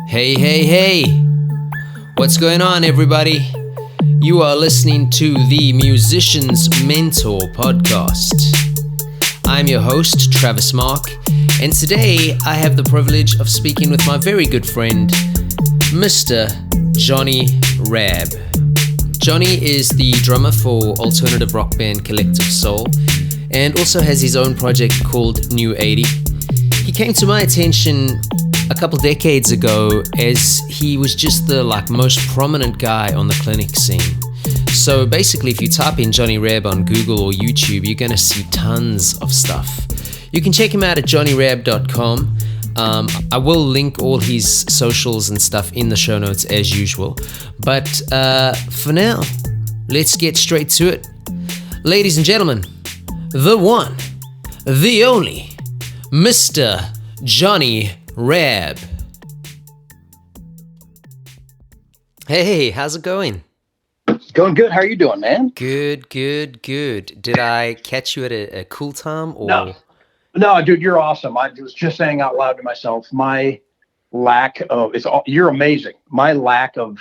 Hey, hey, hey! What's going on, everybody? You are listening to the Musician's Mentor podcast. I'm your host, Travis Mark, and today I have the privilege of speaking with my very good friend, Mr. Johnny Rabb. Johnny is the drummer for alternative rock band Collective Soul and also has his own project called Nu80. He came to my attention a couple decades ago as he was just the most prominent guy on the clinic scene. So basically, if you type in Johnny Rabb on Google or YouTube, you're going to see tons of stuff. You can check him out at johnnyrabb.com. I will link all his socials and stuff in the show notes as usual. But for now, let's get straight to it. Ladies and gentlemen, the one, the only, Mr. Johnny Rabb. Hey, how's it going? It's going good. How are you doing, man? Good. Did I catch you at a cool time? Or? No, dude, you're awesome. I was just saying out loud to myself, my lack of you're amazing. My lack of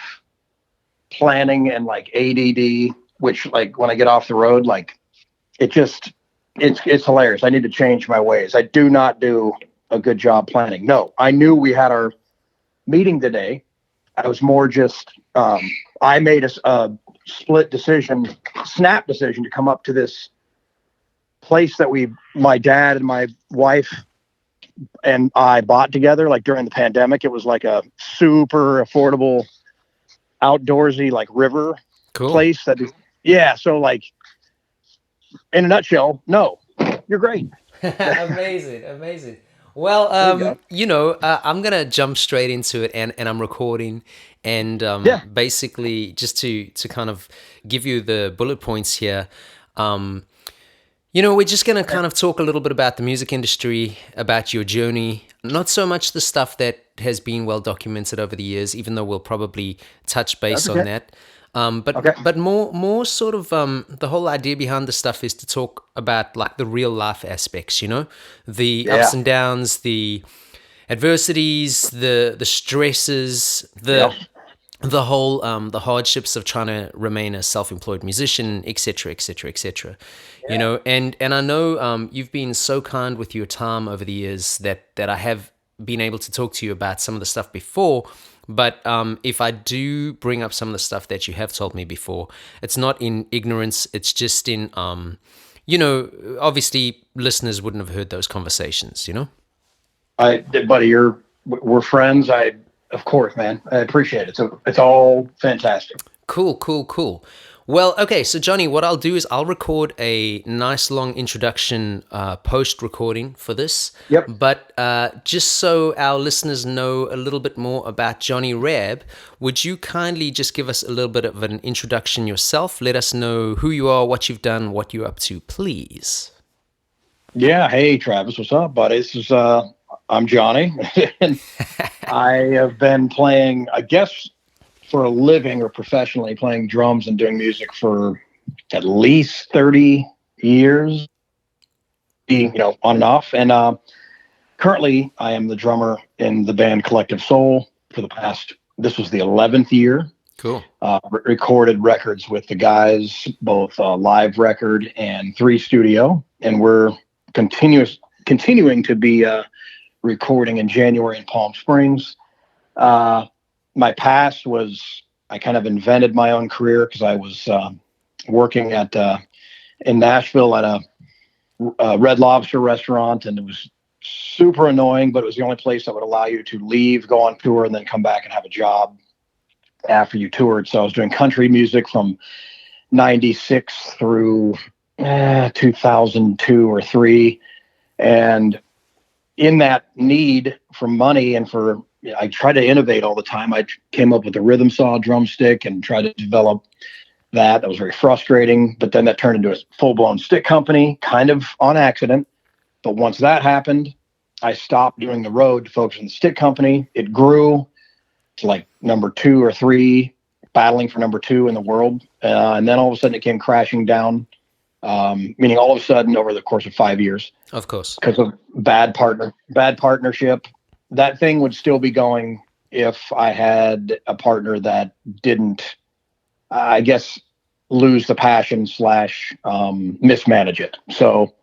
planning and ADD, which when I get off the road, it's hilarious. I need to change my ways. I do not do a good job planning. No, I knew we had our meeting today. I was more just, I made a snap decision to come up to this place that my dad and my wife and I bought together, during the pandemic. It was a super affordable, outdoorsy, river place So in a nutshell, no, you're great. Amazing. Well, I'm going to jump straight into it and I'm recording and basically just to kind of give you the bullet points here. We're just going to kind of talk a little bit about the music industry, about your journey, not so much the stuff that has been well documented over the years, even though we'll probably touch base on that. But more sort of the whole idea behind the stuff is to talk about the real life aspects, the ups and downs, the adversities, the stresses, the whole the hardships of trying to remain a self-employed musician, etc. And I know you've been so kind with your time over the years that I have been able to talk to you about some of the stuff before. But if I do bring up some of the stuff that you have told me before, it's not in ignorance. It's just in, obviously listeners wouldn't have heard those conversations, Buddy, we're friends. Of course, man. I appreciate it. It's all fantastic. Cool. Well, okay, so Johnny, what I'll do is I'll record a nice long introduction post-recording for this. Yep. But just so our listeners know a little bit more about Johnny Rabb, would you kindly just give us a little bit of an introduction yourself? Let us know who you are, what you've done, what you're up to, please. Yeah. Hey, Travis, what's up, buddy? I'm Johnny. And I have been playing, I guess, for a living or professionally playing drums and doing music for at least 30 years, on and off. And currently I am the drummer in the band Collective Soul for this was the 11th year. Cool. Recorded records with the guys, both live record and 3 studio. And we're continuing to be recording in January in Palm Springs. My past was I kind of invented my own career because I was working in Nashville at a Red Lobster restaurant, and it was super annoying, but it was the only place that would allow you to leave, go on tour, and then come back and have a job after you toured. So I was doing country music from 96 through 2002 or 3. And in that need for money and I try to innovate all the time. I came up with a rhythm saw drumstick and tried to develop that. That was very frustrating, but then that turned into a full-blown stick company, kind of on accident. But once that happened, I stopped doing the road to focus on the stick company. It grew to number 2 or 3, battling for number 2 in the world. And then all of a sudden it came crashing down, meaning all of a sudden over the course of 5 years. Of course. Because of bad partnership. That thing would still be going if I had a partner that didn't, I guess, lose the passion slash mismanage it. So,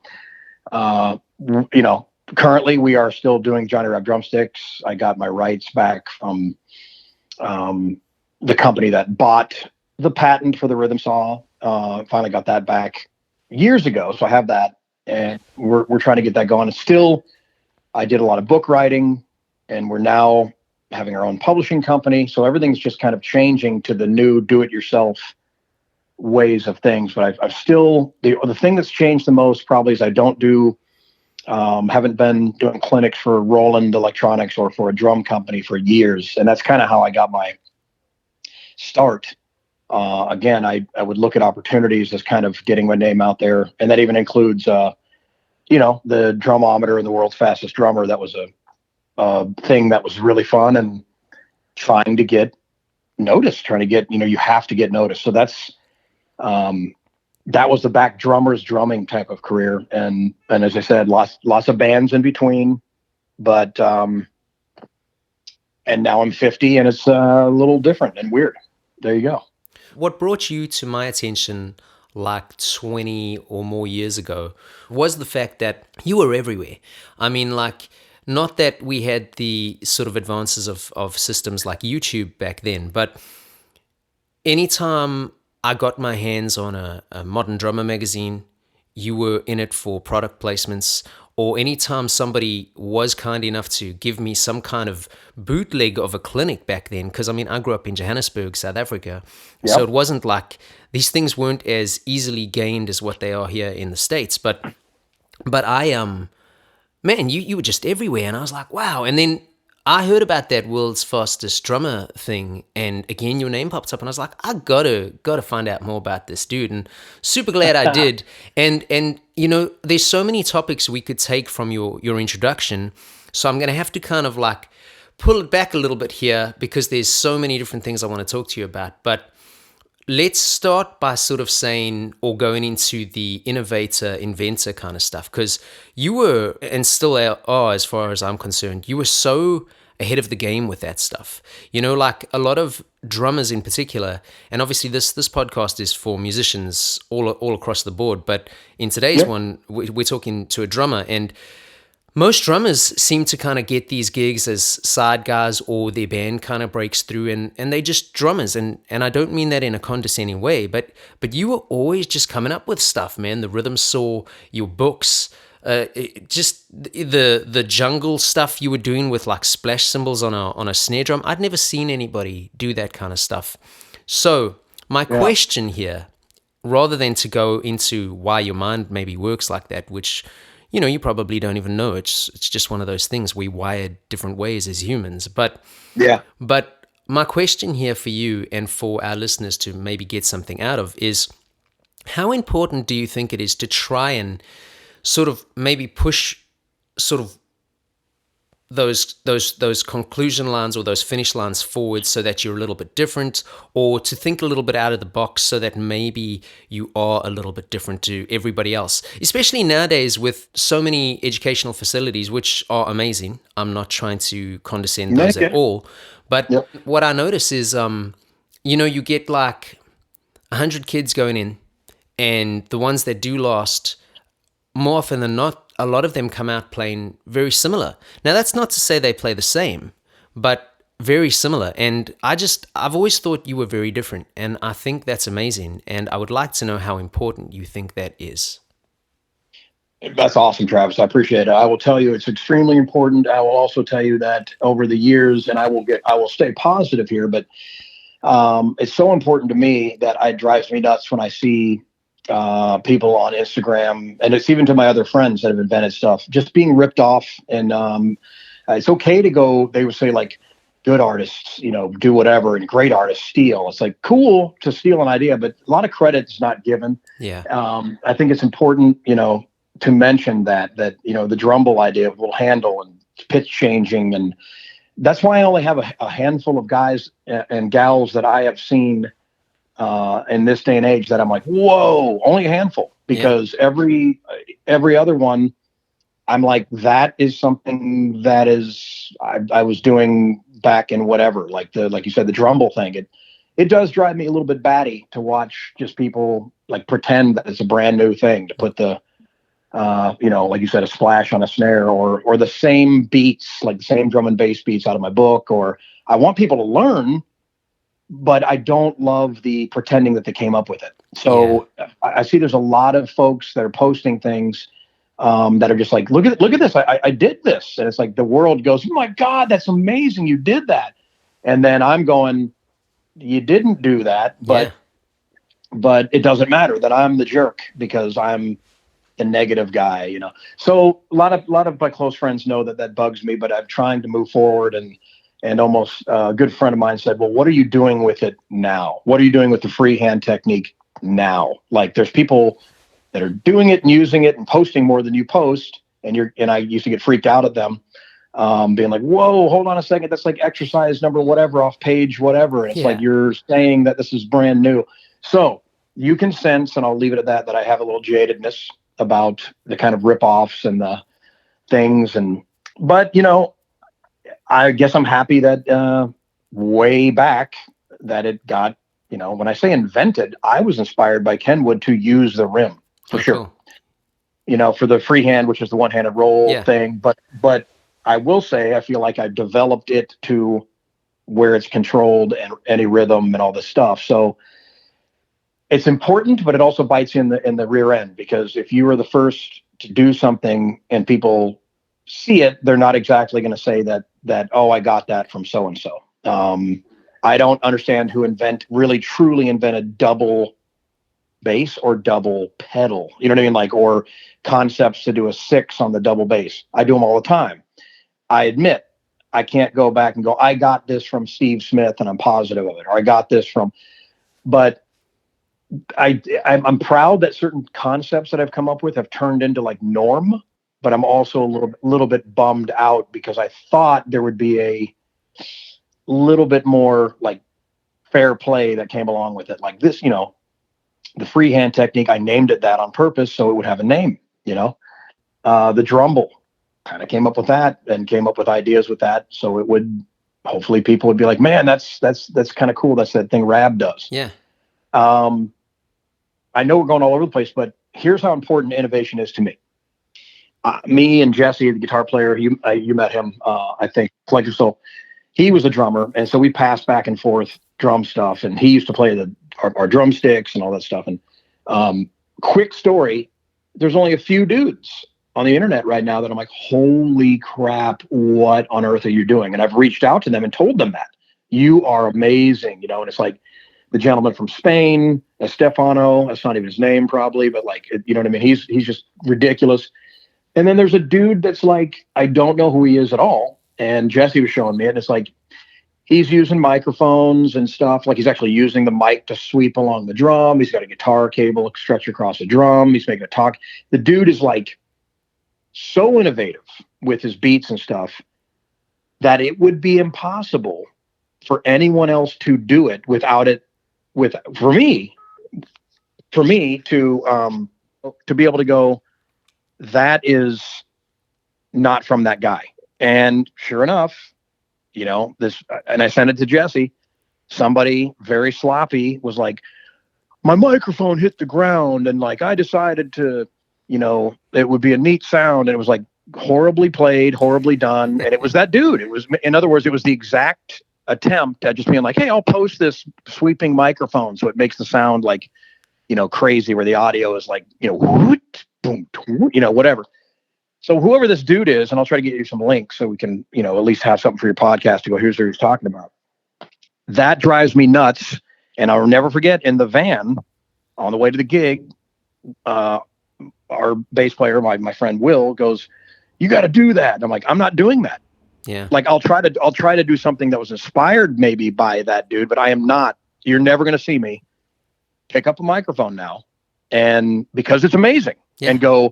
you know, currently we are still doing Johnny Rabb Drumsticks. I got my rights back from the company that bought the patent for the rhythm saw. Finally got that back years ago, so I have that, and we're trying to get that going. Still, I did a lot of book writing, and we're now having our own publishing company. So everything's just kind of changing to the new do-it-yourself ways of things. But I've still the thing that's changed the most probably is I don't do haven't been doing clinics for Roland Electronics or for a drum company for years, and that's kind of how I got my start. Again, I would look at opportunities as kind of getting my name out there, and that even includes you know, the drumometer and the world's fastest drummer. That was a thing that was really fun, and trying to get noticed, trying to get, you know, you have to get noticed. So that's that was the back drummers drumming type of career, and as I said, lots of bands in between, but and now I'm 50 and it's a little different and weird. There you go. What brought you to my attention like 20 or more years ago was the fact that you were everywhere. I mean, like, not that we had the sort of advances of systems like YouTube back then, but anytime I got my hands on a Modern Drummer magazine, you were in it for product placements, or anytime somebody was kind enough to give me some kind of bootleg of a clinic back then, because I mean, I grew up in Johannesburg, South Africa, so it wasn't like these things weren't as easily gained as what they are here in the States. But I man, you were just everywhere, and I was like, wow. And then I heard about that world's fastest drummer thing, and again your name popped up, and I was like, I gotta find out more about this dude, and super glad I did. And you know, there's so many topics we could take from your introduction, so I'm gonna have to kind of like pull it back a little bit here because there's so many different things I want to talk to you about. But let's start by sort of saying, or going into the inventor kind of stuff, because you were, and still are, as far as I'm concerned, you were so ahead of the game with that stuff. You know, like a lot of drummers in particular, and obviously this podcast is for musicians all across the board, but in today's one, we're talking to a drummer, and most drummers seem to kind of get these gigs as side guys, or their band kind of breaks through and they just drummers. And I don't mean that in a condescending way, but you were always just coming up with stuff, man. The rhythm saw, your books, just the jungle stuff you were doing with like splash cymbals on a snare drum. I'd never seen anybody do that kind of stuff. So my question here, rather than to go into why your mind maybe works like that, which, you know, you probably don't even know. It's just one of those things. We wired different ways as humans. But my question here for you and for our listeners to maybe get something out of is, how important do you think it is to try and sort of maybe push sort of those conclusion lines or those finish lines forward so that you're a little bit different, or to think a little bit out of the box so that maybe you are a little bit different to everybody else, especially nowadays with so many educational facilities, which are amazing. I'm not trying to condescend those at all, but what I notice is, you know, you get like 100 kids going in, and the ones that do last, more often than not, a lot of them come out playing very similar. Now, that's not to say they play the same, but very similar. And I've always thought you were very different, and I think that's amazing. And I would like to know how important you think that is. That's awesome, Travis. I appreciate it. I will tell you it's extremely important. I will also tell you that over the years, and I will stay positive here, but it's so important to me that it drives me nuts when I see people on Instagram, and it's even to my other friends that have invented stuff, just being ripped off. And it's okay to go, they would say, like, good artists, you know, do whatever, and great artists steal. It's like cool to steal an idea, but a lot of credit is not given. I think it's important, you know, to mention that you know, the Drumble idea will handle and pitch changing, and that's why I only have a handful of guys and gals that I have seen in this day and age that I'm like, whoa, only a handful, because every other one, I'm like, that is something that is, I was doing back in whatever, like you said, the Drumble thing. It does drive me a little bit batty to watch just people like pretend that it's a brand new thing, to put the, like you said, a splash on a snare, or the same beats, like the same drum and bass beats out of my book. Or I want people to learn, but I don't love the pretending that they came up with it. So I see there's a lot of folks that are posting things that are just like, look at this. I did this. And it's like the world goes, oh my God, that's amazing. You did that. And then I'm going, you didn't do that, but it doesn't matter that I'm the jerk because I'm the negative guy, So a lot of my close friends know that bugs me, but I'm trying to move forward. And almost a good friend of mine said, well, what are you doing with it now? What are you doing with the freehand technique now? Like, there's people that are doing it and using it and posting more than you post. And I used to get freaked out at them, being like, whoa, hold on a second. That's like exercise number, whatever, off page, whatever. And it's like, you're saying that this is brand new. So you can sense, and I'll leave it at that I have a little jadedness about the kind of ripoffs and the things. But I guess I'm happy that way back that it got, when I say invented, I was inspired by Kenwood to use the rim for sure. Cool. For the freehand, which is the one-handed roll thing. But I will say, I feel like I developed it to where it's controlled and any rhythm and all this stuff. So it's important, but it also bites you in the rear end, because if you were the first to do something and people see it, they're not exactly going to say that, oh, I got that from so-and-so. I don't understand who really truly invented double bass or double pedal. You know what I mean? Like, or concepts to do a 6 on the double bass. I do them all the time. I admit I can't go back and go, I got this from Steve Smith and I'm positive of it, or I got this from, but I'm proud that certain concepts that I've come up with have turned into like norm. But I'm also a little bit bummed out because I thought there would be a little bit more like fair play that came along with it. Like this, the freehand technique, I named it that on purpose so it would have a name, The Drumble, kind of came up with that and came up with ideas with that. So it would, hopefully people would be like, man, that's kind of cool. That's that thing Rabb does. Yeah. I know we're going all over the place, but here's how important innovation is to me. Me and Jesse, the guitar player, you met him, I think, Collective Soul. He was a drummer, and so we passed back and forth drum stuff, and he used to play our drumsticks and all that stuff. And quick story, there's only a few dudes on the internet right now that I'm like, holy crap, what on earth are you doing? And I've reached out to them and told them that. You are amazing, and it's like the gentleman from Spain, Estefano, that's not even his name probably, but like, you know what I mean? He's just ridiculous. And then there's a dude that's like, I don't know who he is at all. And Jesse was showing me it. And it's like, he's using microphones and stuff. Like, he's actually using the mic to sweep along the drum. He's got a guitar cable stretched across the drum. He's making a talk. The dude is like so innovative with his beats and stuff that it would be impossible for anyone else to do it without it. For me to be able to go, that is not from that guy. And sure enough, this, and I sent it to Jesse, somebody very sloppy was like, my microphone hit the ground. And like, I decided to, it would be a neat sound. And it was like horribly played, horribly done. And it was that dude. It was, in other words, it was the exact attempt at just being like, hey, I'll post this sweeping microphone so it makes the sound like, crazy, where the audio is like, whoot, boom, whatever. So whoever this dude is, and I'll try to get you some links so we can, at least have something for your podcast to go, here's what he's talking about. That drives me nuts. And I'll never forget, in the van on the way to the gig, our bass player, my friend Will, goes, you got to do that. And I'm like, I'm not doing that. Yeah. Like, I'll try to do something that was inspired maybe by that dude, but I am not. You're never going to see me pick up a microphone now, and because it's amazing, and go,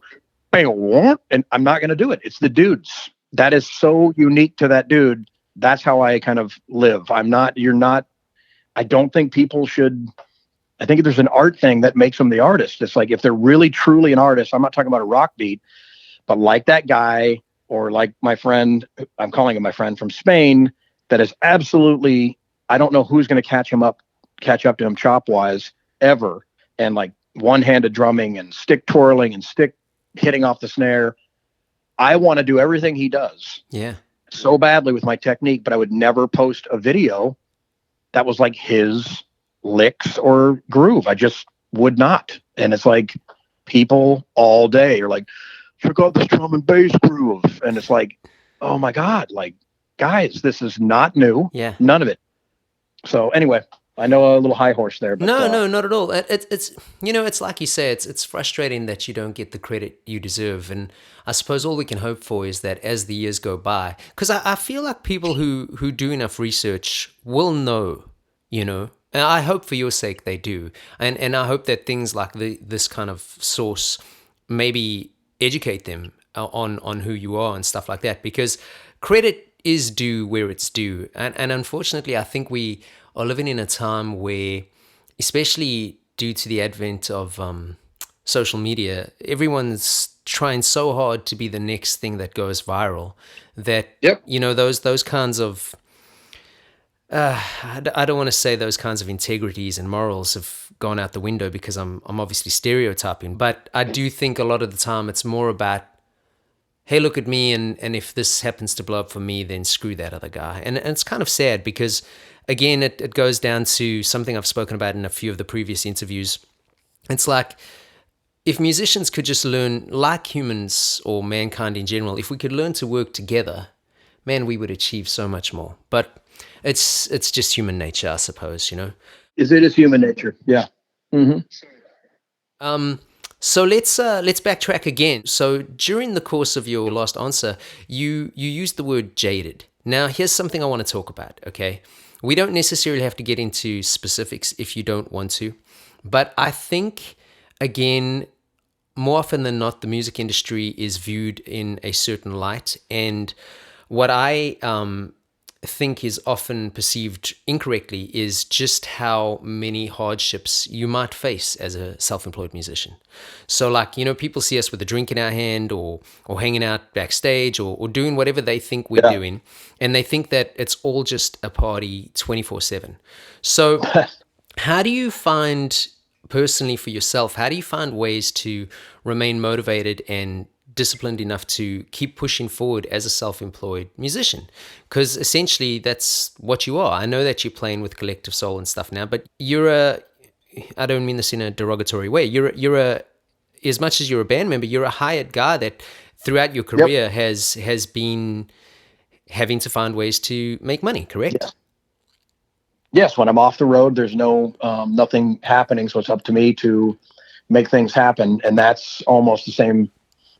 bang, and I'm not going to do it. It's the dudes. That is so unique to that dude. That's how I kind of live. You're not, I don't think people should, I think there's an art thing that makes them the artist. It's like, if they're really truly an artist, I'm not talking about a rock beat, but like that guy, or like my friend, I'm calling him my friend from Spain, that is absolutely, I don't know who's going to catch up to him chop wise ever. And like one-handed drumming and stick twirling and stick hitting off the snare. I want to do everything he does. Yeah. So badly with my technique, but I would never post a video that was like his licks or groove. I just would not. And it's like people all day are like, check out this drum and bass groove. And it's like, oh my God, like, guys, this is not new. Yeah. None of it. So anyway, I know a little high horse there, but no, not at all. It's it's like you say, it's frustrating that you don't get the credit you deserve, and I suppose all we can hope for is that as the years go by, because I feel like people who do enough research will know, and I hope for your sake they do, and I hope that things like this kind of source maybe educate them on who you are and stuff like that, because credit is due where it's due, and unfortunately, I think we are living in a time where, especially due to the advent of social media, everyone's trying so hard to be the next thing that goes viral that, those kinds of, I don't want to say those kinds of integrities and morals have gone out the window, because I'm obviously stereotyping, but I do think a lot of the time it's more about, hey, look at me, and if this happens to blow up for me, then screw that other guy. And it's kind of sad, because again, it goes down to something I've spoken about in a few of the previous interviews. It's like, if musicians could just learn, like humans or mankind in general, if we could learn to work together, man, we would achieve so much more. But it's just human nature, I suppose, It is human nature. Yeah. Mm-hmm. So let's backtrack again. So during the course of your last answer, you used the word jaded. Now, here's something I want to talk about, okay? We don't necessarily have to get into specifics if you don't want to, but I think, again, more often than not, the music industry is viewed in a certain light, and what I think is often perceived incorrectly is just how many hardships you might face as a self-employed musician. So like, people see us with a drink in our hand or hanging out backstage or doing whatever they think we're doing, and they think that it's all just a party 24/7. So how do you find, personally for yourself, how do you find ways to remain motivated and disciplined enough to keep pushing forward as a self-employed musician? Because essentially that's what you are. I know that you're playing with Collective Soul and stuff now, but I don't mean this in a derogatory way, you're as much as you're a band member, you're a hired guy that throughout your career has been having to find ways to make money, correct? Yes, when I'm off the road, there's nothing happening, so it's up to me to make things happen, and that's almost the same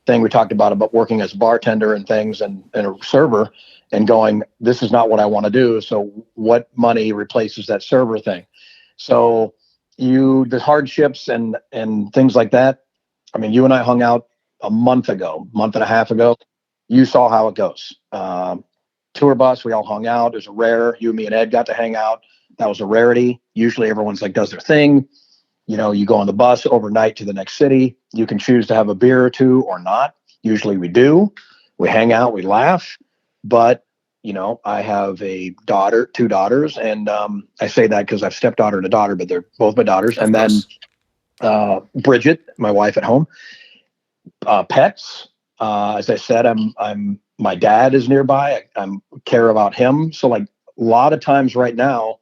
thing we talked about working as a bartender and things and a server, and going, this is not what I want to do. So what money replaces that server thing? So the hardships and things like that. I mean, you and I hung out a month and a half ago. You saw how it goes. Tour bus, we all hung out. It was a rare. You, me, and Ed got to hang out. That was a rarity. Usually everyone's like, does their thing. You go on the bus overnight to the next city. You can choose to have a beer or two or not. Usually we do. We hang out, we laugh. But, I have a daughter, 2 daughters. And I say that because I have a stepdaughter and a daughter, but they're both my daughters. And then Bridget, my wife at home. Pets. As I said, my dad is nearby. I care about him. So like a lot of times right now,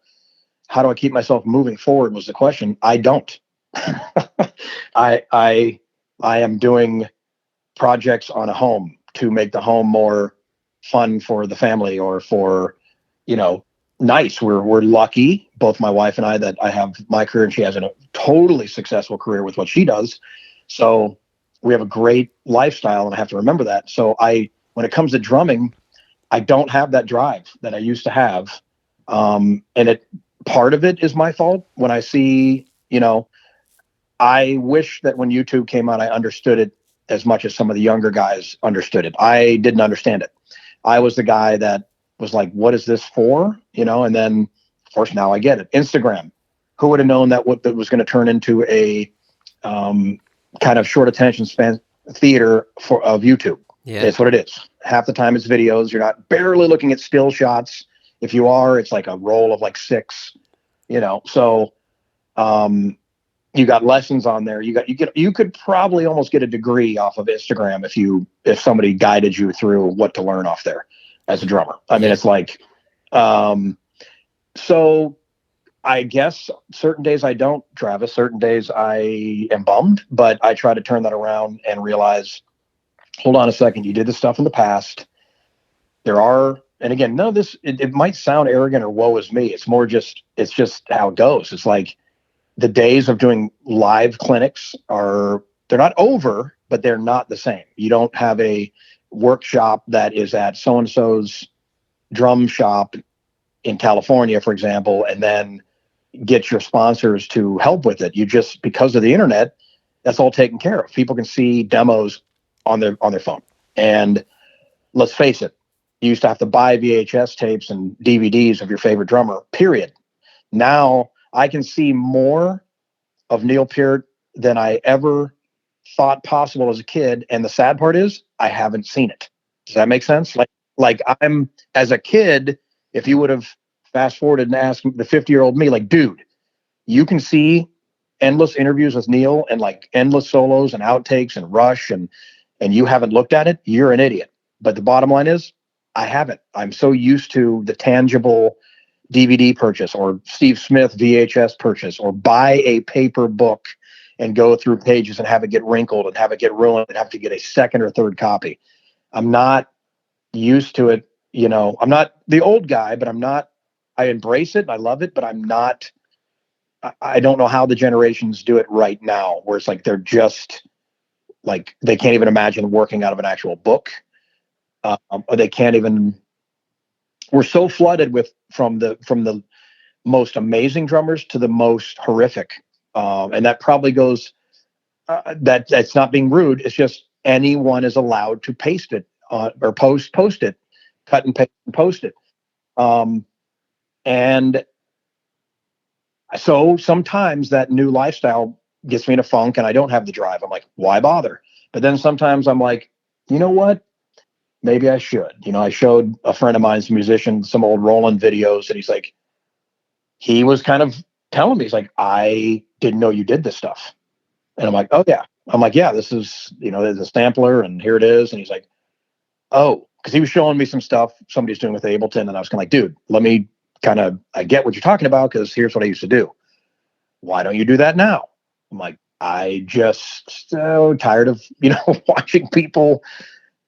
how do I keep myself moving forward was the question. I don't. I am doing projects on a home to make the home more fun for the family or for, nice. We're lucky, both my wife and I, that I have my career and she has a totally successful career with what she does. So we have a great lifestyle, and I have to remember that. So when it comes to drumming, I don't have that drive that I used to have. And part of it is my fault. When I see, I wish that when YouTube came out, I understood it as much as some of the younger guys understood it. I didn't understand it. I was the guy that was like, what is this for? And then of course now I get it. Instagram. Who would have known that that was going to turn into a kind of short attention span theater of YouTube? Yeah. It's what it is. Half the time it's videos. You're not barely looking at still shots. If you are, it's like a roll of like 6, so, you got lessons on there. You could probably almost get a degree off of Instagram if somebody guided you through what to learn off there as a drummer. I mean, it's like, so I guess certain days I don't, Travis. Certain days I am bummed, but I try to turn that around and realize, hold on a second, you did this stuff in the past. And again, none of this, it might sound arrogant or woe is me. It's just how it goes. It's like the days of doing live clinics they're not over, but they're not the same. You don't have a workshop that is at so-and-so's drum shop in California, for example, and then get your sponsors to help with it. You just, because of the internet, that's all taken care of. People can see demos on their phone. And let's face it, you used to have to buy VHS tapes and DVDs of your favorite drummer, period. Now I can see more of Neil Peart than I ever thought possible as a kid. And the sad part is I haven't seen it. Does that make sense? Like I'm, as a kid, if you would have fast forwarded and asked the 50-year-old me, like, dude, you can see endless interviews with Neil and like endless solos and outtakes and Rush and you haven't looked at it, you're an idiot. But the bottom line is I haven't. I'm so used to the tangible DVD purchase or Steve Smith VHS purchase or buy a paper book and go through pages and have it get wrinkled and have it get ruined and have to get a second or third copy. I'm not used to it. I'm not the old guy, but I embrace it. I love it, but I don't know how the generations do it right now, where it's like, they're just like, they can't even imagine working out of an actual book. Or they can't even, we're so flooded from the most amazing drummers to the most horrific. And that probably goes, that's not being rude. It's just anyone is allowed to paste it or post it, cut and paste and post it. And so sometimes that new lifestyle gets me in a funk and I don't have the drive. I'm like, why bother? But then sometimes I'm like, you know what? Maybe I should. I showed a friend of mine's musician some old Roland videos and he was kind of telling me, he's like, I didn't know you did this stuff. And I'm like, oh yeah. I'm like, yeah, this is, there's a sampler and here it is. And he's like, oh, because he was showing me some stuff somebody's doing with Ableton. And I was kind of like, dude, let me I get what you're talking about because here's what I used to do. Why don't you do that now? I'm like, I just so tired of, watching people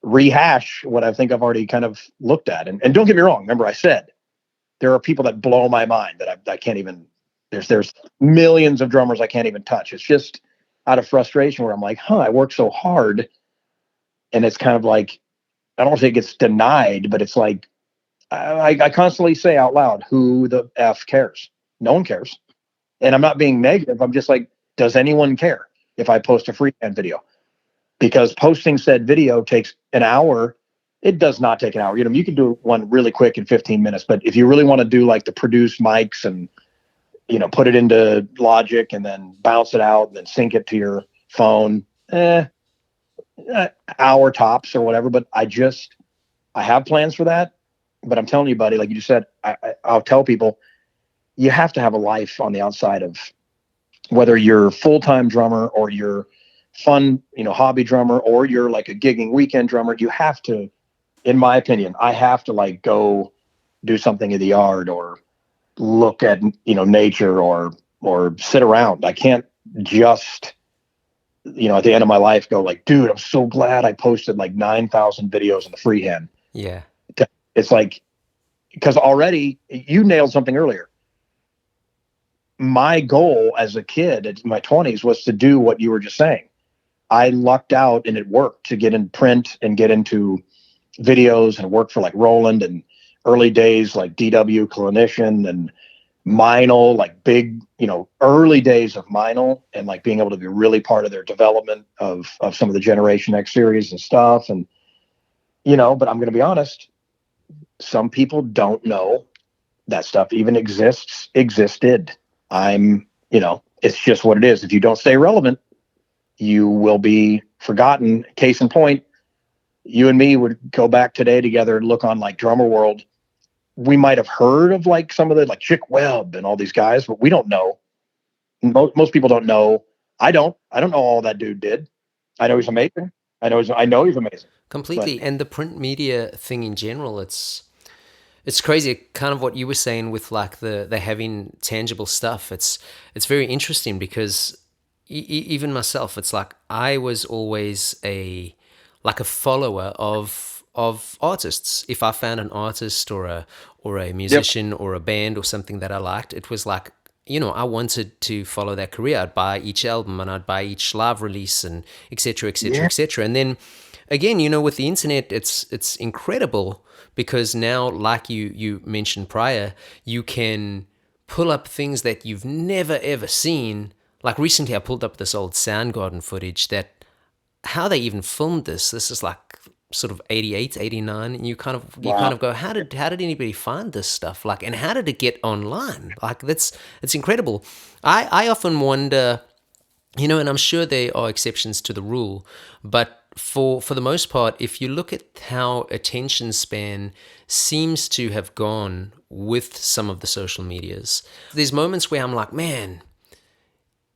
rehash what I think I've already kind of looked at. And don't get me wrong. Remember I said, there are people that blow my mind that I can't even, there's millions of drummers I can't even touch. It's just out of frustration where I'm like, I work so hard. And it's kind of like, I don't want to say it gets denied, but it's like, I constantly say out loud, who the F cares? No one cares. And I'm not being negative. I'm just like, does anyone care if I post a freehand video? Because posting said video takes an hour. It does not take an hour. You can do one really quick in 15 minutes, but if you really want to do like the produce mics and, put it into Logic and then bounce it out and then sync it to your phone, hour tops or whatever. But I have plans for that. But I'm telling you, buddy, like you just said, I'll tell people, you have to have a life on the outside of whether you're full-time drummer or you're fun, hobby drummer, or you're like a gigging weekend drummer. You have to, in my opinion, I have to like go do something in the yard or look at, nature or sit around. I can't just, at the end of my life go like, dude, I'm so glad I posted like 9,000 videos in the freehand. Yeah. It's like, because already you nailed something earlier. My goal as a kid in my 20s was to do what you were just saying. I lucked out and it worked to get in print and get into videos and work for like Roland and early days like DW Clinician and Meinl, like big, early days of Meinl and like being able to be really part of their development of some of the Generation X series and stuff. And, but I'm going to be honest, some people don't know that stuff even existed. It's just what it is. If you don't stay relevant, you will be forgotten. Case in point, you and me would go back today together and look on like Drummer World we might have heard of like some of the like Chick Webb and all these guys, but we don't know. Most people don't know. I don't know all that dude did. I know he's amazing. I know he's amazing. Completely. And the print media thing in general, it's crazy, kind of what you were saying with like the having tangible stuff. It's very interesting because even myself, it's like I was always a follower of artists. If I found an artist or a musician or a band or something that I liked, it was like, I wanted to follow that career. I'd buy each album and I'd buy each live release and et cetera, et cetera, et cetera. And then again, with the internet, it's incredible because now, like you mentioned prior, you can pull up things that you've never ever seen. Like recently I pulled up this old Soundgarden footage that how they even filmed this. This is like sort of 88, 89, and you kind of go, how did anybody find this stuff? Like, and how did it get online? Like it's incredible. I often wonder, and I'm sure there are exceptions to the rule, but for the most part, if you look at how attention span seems to have gone with some of the social medias, there's moments where I'm like, man,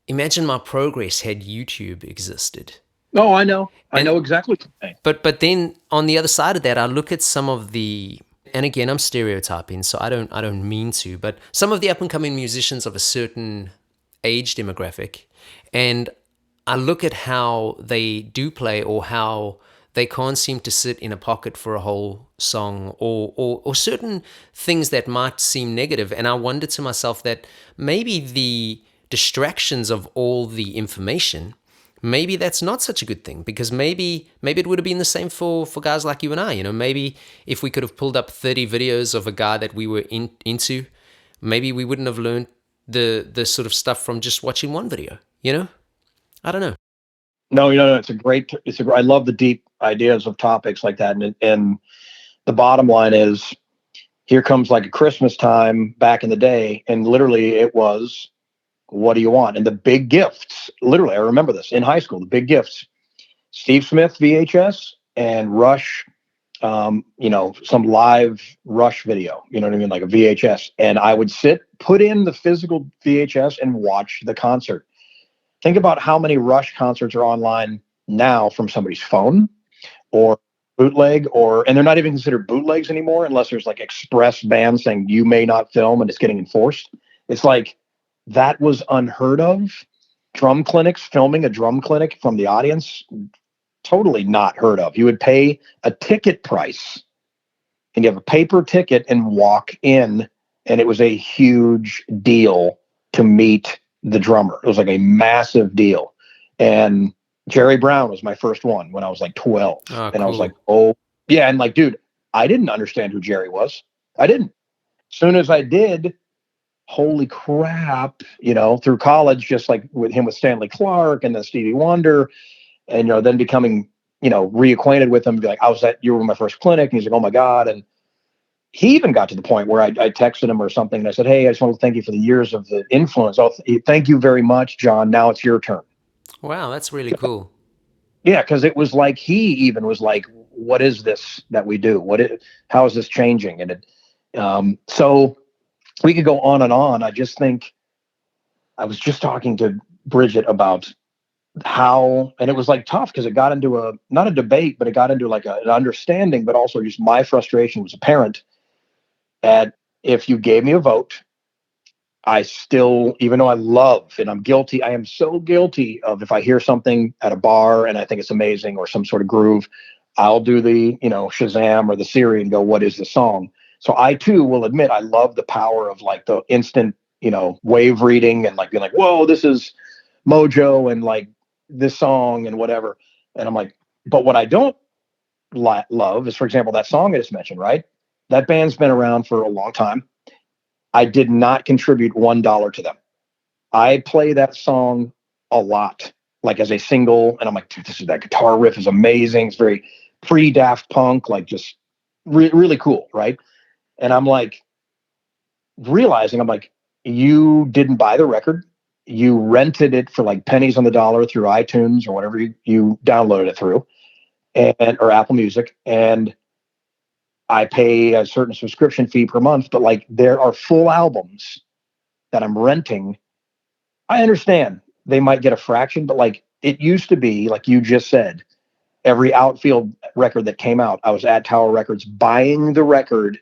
imagine my progress had YouTube existed. Oh, I know. I know exactly what you're saying. But then on the other side of that, I look at some of the, and again, I'm stereotyping, so I don't mean to, but some of the up and coming musicians of a certain age demographic, and I look at how they do play or how they can't seem to sit in a pocket for a whole song or certain things that might seem negative. And I wonder to myself that maybe the distractions of all the information, maybe that's not such a good thing, because maybe it would have been the same for guys like you and I. Maybe if we could have pulled up 30 videos of a guy that we were into, maybe we wouldn't have learned the sort of stuff from just watching one video. I don't know. No, I love the deep ideas of topics like that. And the bottom line is, here comes like a Christmas time back in the day, and literally it was, what do you want? And the big gifts, literally, I remember this in high school, the big gifts, Steve Smith VHS and Rush, some live Rush video, you know what I mean? Like a VHS. And I would put in the physical VHS and watch the concert. Think about how many Rush concerts are online now from somebody's phone or bootleg, and they're not even considered bootlegs anymore unless there's like express bans saying you may not film and it's getting enforced. It's like, that was unheard of. Drum clinics, filming a drum clinic from the audience, totally not heard of. You would pay a ticket price and you have a paper ticket and walk in, and it was a huge deal to meet the drummer. It was like a massive deal. And Jerry Brown was my first one when I was like 12. Oh, and cool. I was like, oh yeah. And like, dude, I didn't understand who Jerry was. I didn't. As soon as I did, holy crap, through college, just like with Stanley Clarke and then Stevie Wonder, and, then becoming, reacquainted with him, be like, you were my first clinic. And he's like, oh my God. And he even got to the point where I texted him or something, and I said, hey, I just want to thank you for the years of the influence. Thank you very much, John. Now it's your turn. Wow, that's really cool. Yeah, because it was like he even was like, what is this that we do? How is this changing? And so we could go on and on. I just think I was just talking to Bridget about how, and it was like tough because it got into not a debate, but it got into like an understanding, but also just my frustration was apparent. And if you gave me a vote, I still, even though I love, and I'm guilty, I am so guilty of, if I hear something at a bar and I think it's amazing or some sort of groove, I'll do the, Shazam or the Siri and go, what is the song? So I too will admit, I love the power of like the instant, wave reading and like being like, whoa, this is Mojo and like this song and whatever. And I'm like, but what I don't love is, for example, that song I just mentioned, right? That band's been around for a long time. I did not contribute $1 to them. I play that song a lot, like as a single, and I'm like, dude, that guitar riff is amazing. It's very pre-Daft Punk, like just really cool, right? And I'm like, realizing, I'm like, you didn't buy the record. You rented it for like pennies on the dollar through iTunes or whatever you downloaded it through, or Apple Music. And I pay a certain subscription fee per month, but like there are full albums that I'm renting. I understand they might get a fraction, but like it used to be, like you just said, every Outfield record that came out, I was at Tower Records buying the record.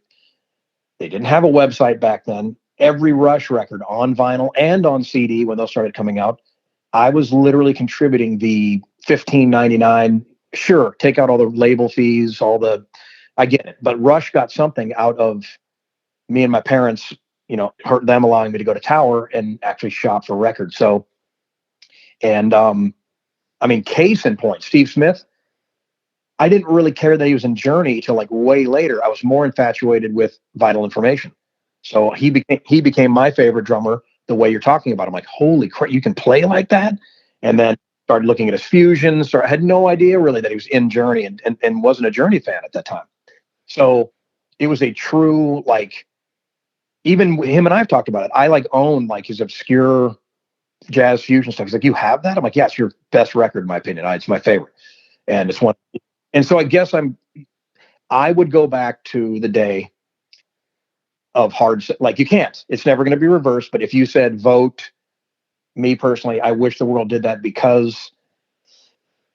They didn't have a website back then. Every Rush record on vinyl and on CD when those started coming out, I was literally contributing the $15.99. Sure, take out all the label fees, I get it. But Rush got something out of me and my parents, hurt them allowing me to go to Tower and actually shop for records. So, and I mean, case in point, Steve Smith, I didn't really care that he was in Journey till like way later. I was more infatuated with Vital Information. So he became my favorite drummer the way you're talking about. I'm like, holy crap, you can play like that? And then started looking at his fusions. I had no idea really that he was in Journey and wasn't a Journey fan at that time. So it was a true, like, even him and I've talked about it. I like own like his obscure jazz fusion stuff. He's like, you have that? I'm like, yeah, it's your best record in my opinion. It's my favorite. And it's one. And so I guess I would go back to the day of like you can't, it's never going to be reversed. But if you said vote, me personally, I wish the world did that because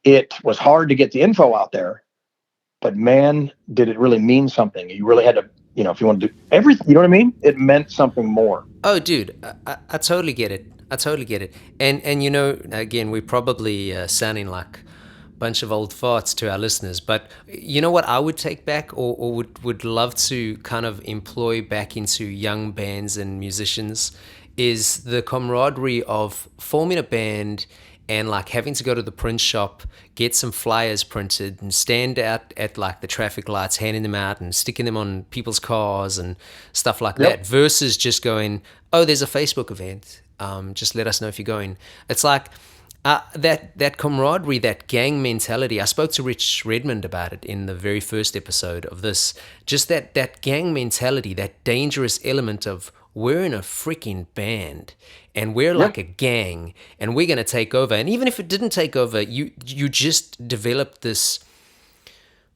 it was hard to get the info out there, but man, did it really mean something. You really had to, if you want to do everything, you know what I mean? It meant something more. Oh, dude, I totally get it. I totally get it. And again, we're probably sounding like bunch of old farts to our listeners, but you know what I would take back or would love to kind of employ back into young bands and musicians is the camaraderie of forming a band and like having to go to the print shop, get some flyers printed and stand out at like the traffic lights, handing them out and sticking them on people's cars and stuff like that, versus just going, oh, there's a Facebook event, just let us know if you're going. It's like that camaraderie, that gang mentality. I spoke to Rich Redmond about it in the very first episode of this. Just that gang mentality, that dangerous element of we're in a freaking band and we're like a gang and we're going to take over. And even if it didn't take over, you just developed this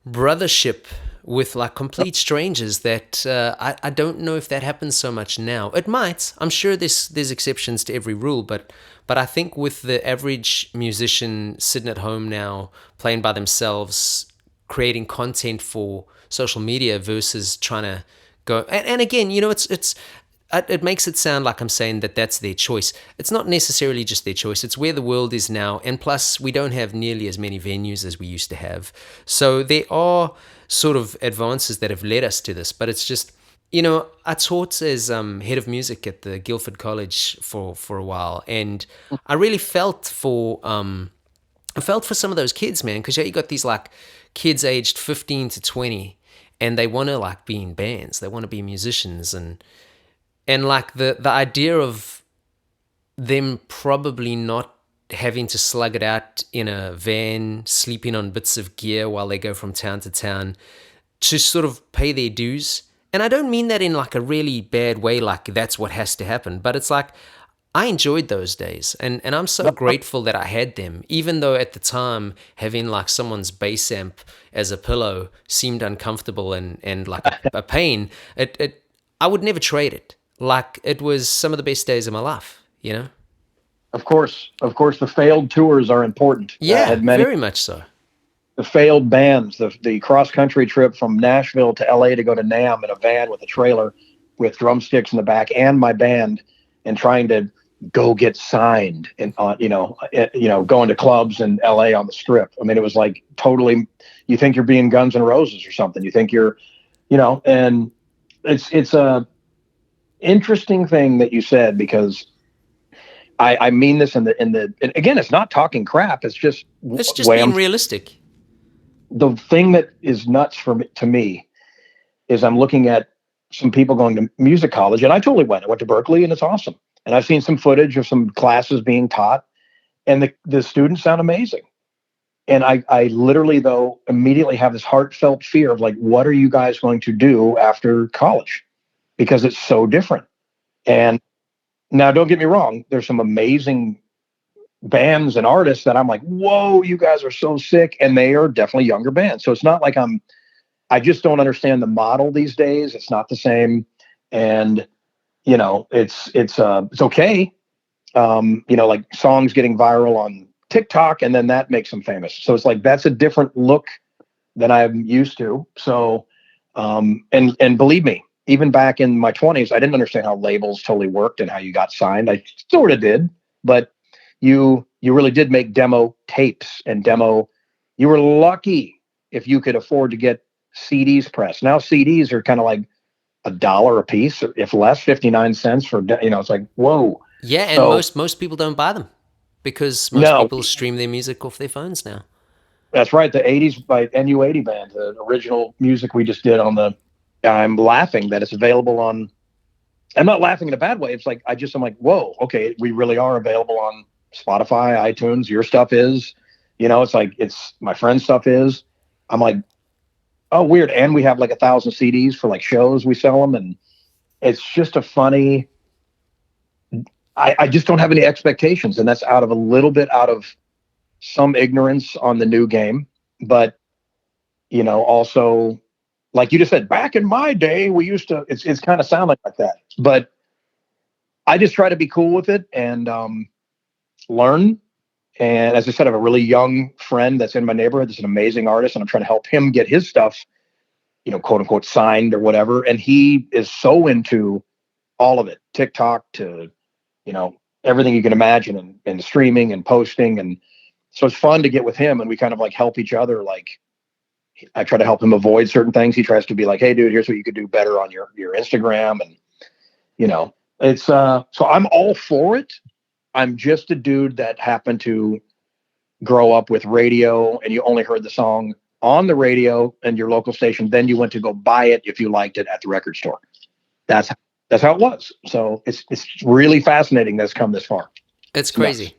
brothership with like complete strangers that I don't know if that happens so much now. It might. I'm sure there's exceptions to every rule, but I think with the average musician sitting at home now, playing by themselves, creating content for social media versus trying to go, and again, it makes it sound like I'm saying that that's their choice. It's not necessarily just their choice. It's where the world is now, and plus we don't have nearly as many venues as we used to have. So there are sort of advances that have led us to this, but it's just, I taught as head of music at the Guildford College for a while, and I really felt for some of those kids, man, because you got these like kids aged 15 to 20, and they want to like be in bands, they want to be musicians, and like the idea of them probably not having to slug it out in a van, sleeping on bits of gear while they go from town to town to sort of pay their dues. And I don't mean that in like a really bad way, like that's what has to happen, but it's like I enjoyed those days, and I'm so grateful that I had them, even though at the time having like someone's bass amp as a pillow seemed uncomfortable and like a pain. I would never trade it. Like it was some of the best days of my life, Of course, the failed tours are important. Yeah, very much so. The failed bands, the cross-country trip from Nashville to LA to go to NAMM in a van with a trailer with drumsticks in the back and my band, and trying to go get signed and going to clubs in LA on the Strip. I mean, it was like totally, you think you're being Guns N' Roses or something. You think you're, and it's a interesting thing that you said, because I mean this and again, it's not talking crap. It's just being realistic. The thing that is nuts to me is I'm looking at some people going to music college, and I totally went. I went to Berkeley, and it's awesome. And I've seen some footage of some classes being taught, and the students sound amazing. And I literally, though, immediately have this heartfelt fear of like, what are you guys going to do after college? Because it's so different. And now, don't get me wrong, there's some amazing bands and artists that I'm like, whoa, you guys are so sick. And they are definitely younger bands. So it's not like I'm I just don't understand the model these days. It's not the same. And, it's okay. Like songs getting viral on TikTok, and then that makes them famous. So it's like, that's a different look than I'm used to. So, and believe me, even back in my 20s, I didn't understand how labels totally worked and how you got signed. I sort of did, but you really did make demo tapes and demo. You were lucky if you could afford to get CDs pressed. Now CDs are kind of like $1 a piece, or if less, 59 cents for, it's like, whoa. Yeah, and So most people don't buy them because most no, people stream their music off their phones now. that's right. The 80s by Nu80 band, the original music we just did on the, I'm laughing that it's available on, I'm not laughing in a bad way. It's like, I'm like, whoa, okay, we really are available on Spotify, iTunes. Your stuff is, it's like, it's my friend's stuff is. I'm like, oh, weird. And we have like 1,000 CDs for like shows. We sell them. And it's just a funny, I just don't have any expectations. And that's out of some ignorance on the new game. But, also, like you just said, back in my day, we used to, it's kind of sound like that. But I just try to be cool with it and learn. And as I said, I have a really young friend that's in my neighborhood that's an amazing artist, and I'm trying to help him get his stuff, quote unquote, signed or whatever. And he is so into all of it, TikTok to, everything you can imagine, and streaming and posting. And so it's fun to get with him, and we kind of like help each other. Like, I try to help him avoid certain things. He tries to be like, hey, dude, here's what you could do better on your Instagram. And, it's so I'm all for it. I'm just a dude that happened to grow up with radio, and you only heard the song on the radio and your local station. Then you went to go buy it if you liked it at the record store. That's how it was. So it's really fascinating that's come this far. It's crazy. Nuts.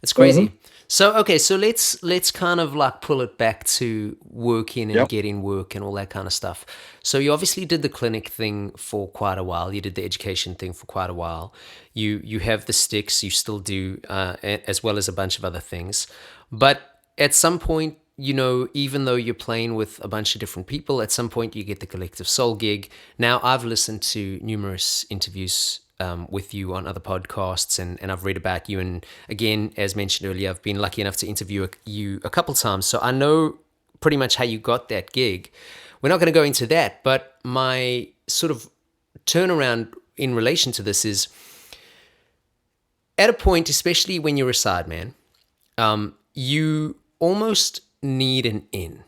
It's crazy. Mm-hmm. So okay, so let's kind of like pull it back to working and getting work and all that kind of stuff. So you obviously did the clinic thing for quite a while. You did the education thing for quite a while. You have the sticks. You still do, as well as a bunch of other things. But at some point, even though you're playing with a bunch of different people, at some point you get the Collective Soul gig. Now I've listened to numerous interviews with you on other podcasts, and I've read about you. And again, as mentioned earlier, I've been lucky enough to interview you a couple times. So I know pretty much how you got that gig. We're not going to go into that, but my sort of turnaround in relation to this is at a point, especially when you're a sideman, you almost need an in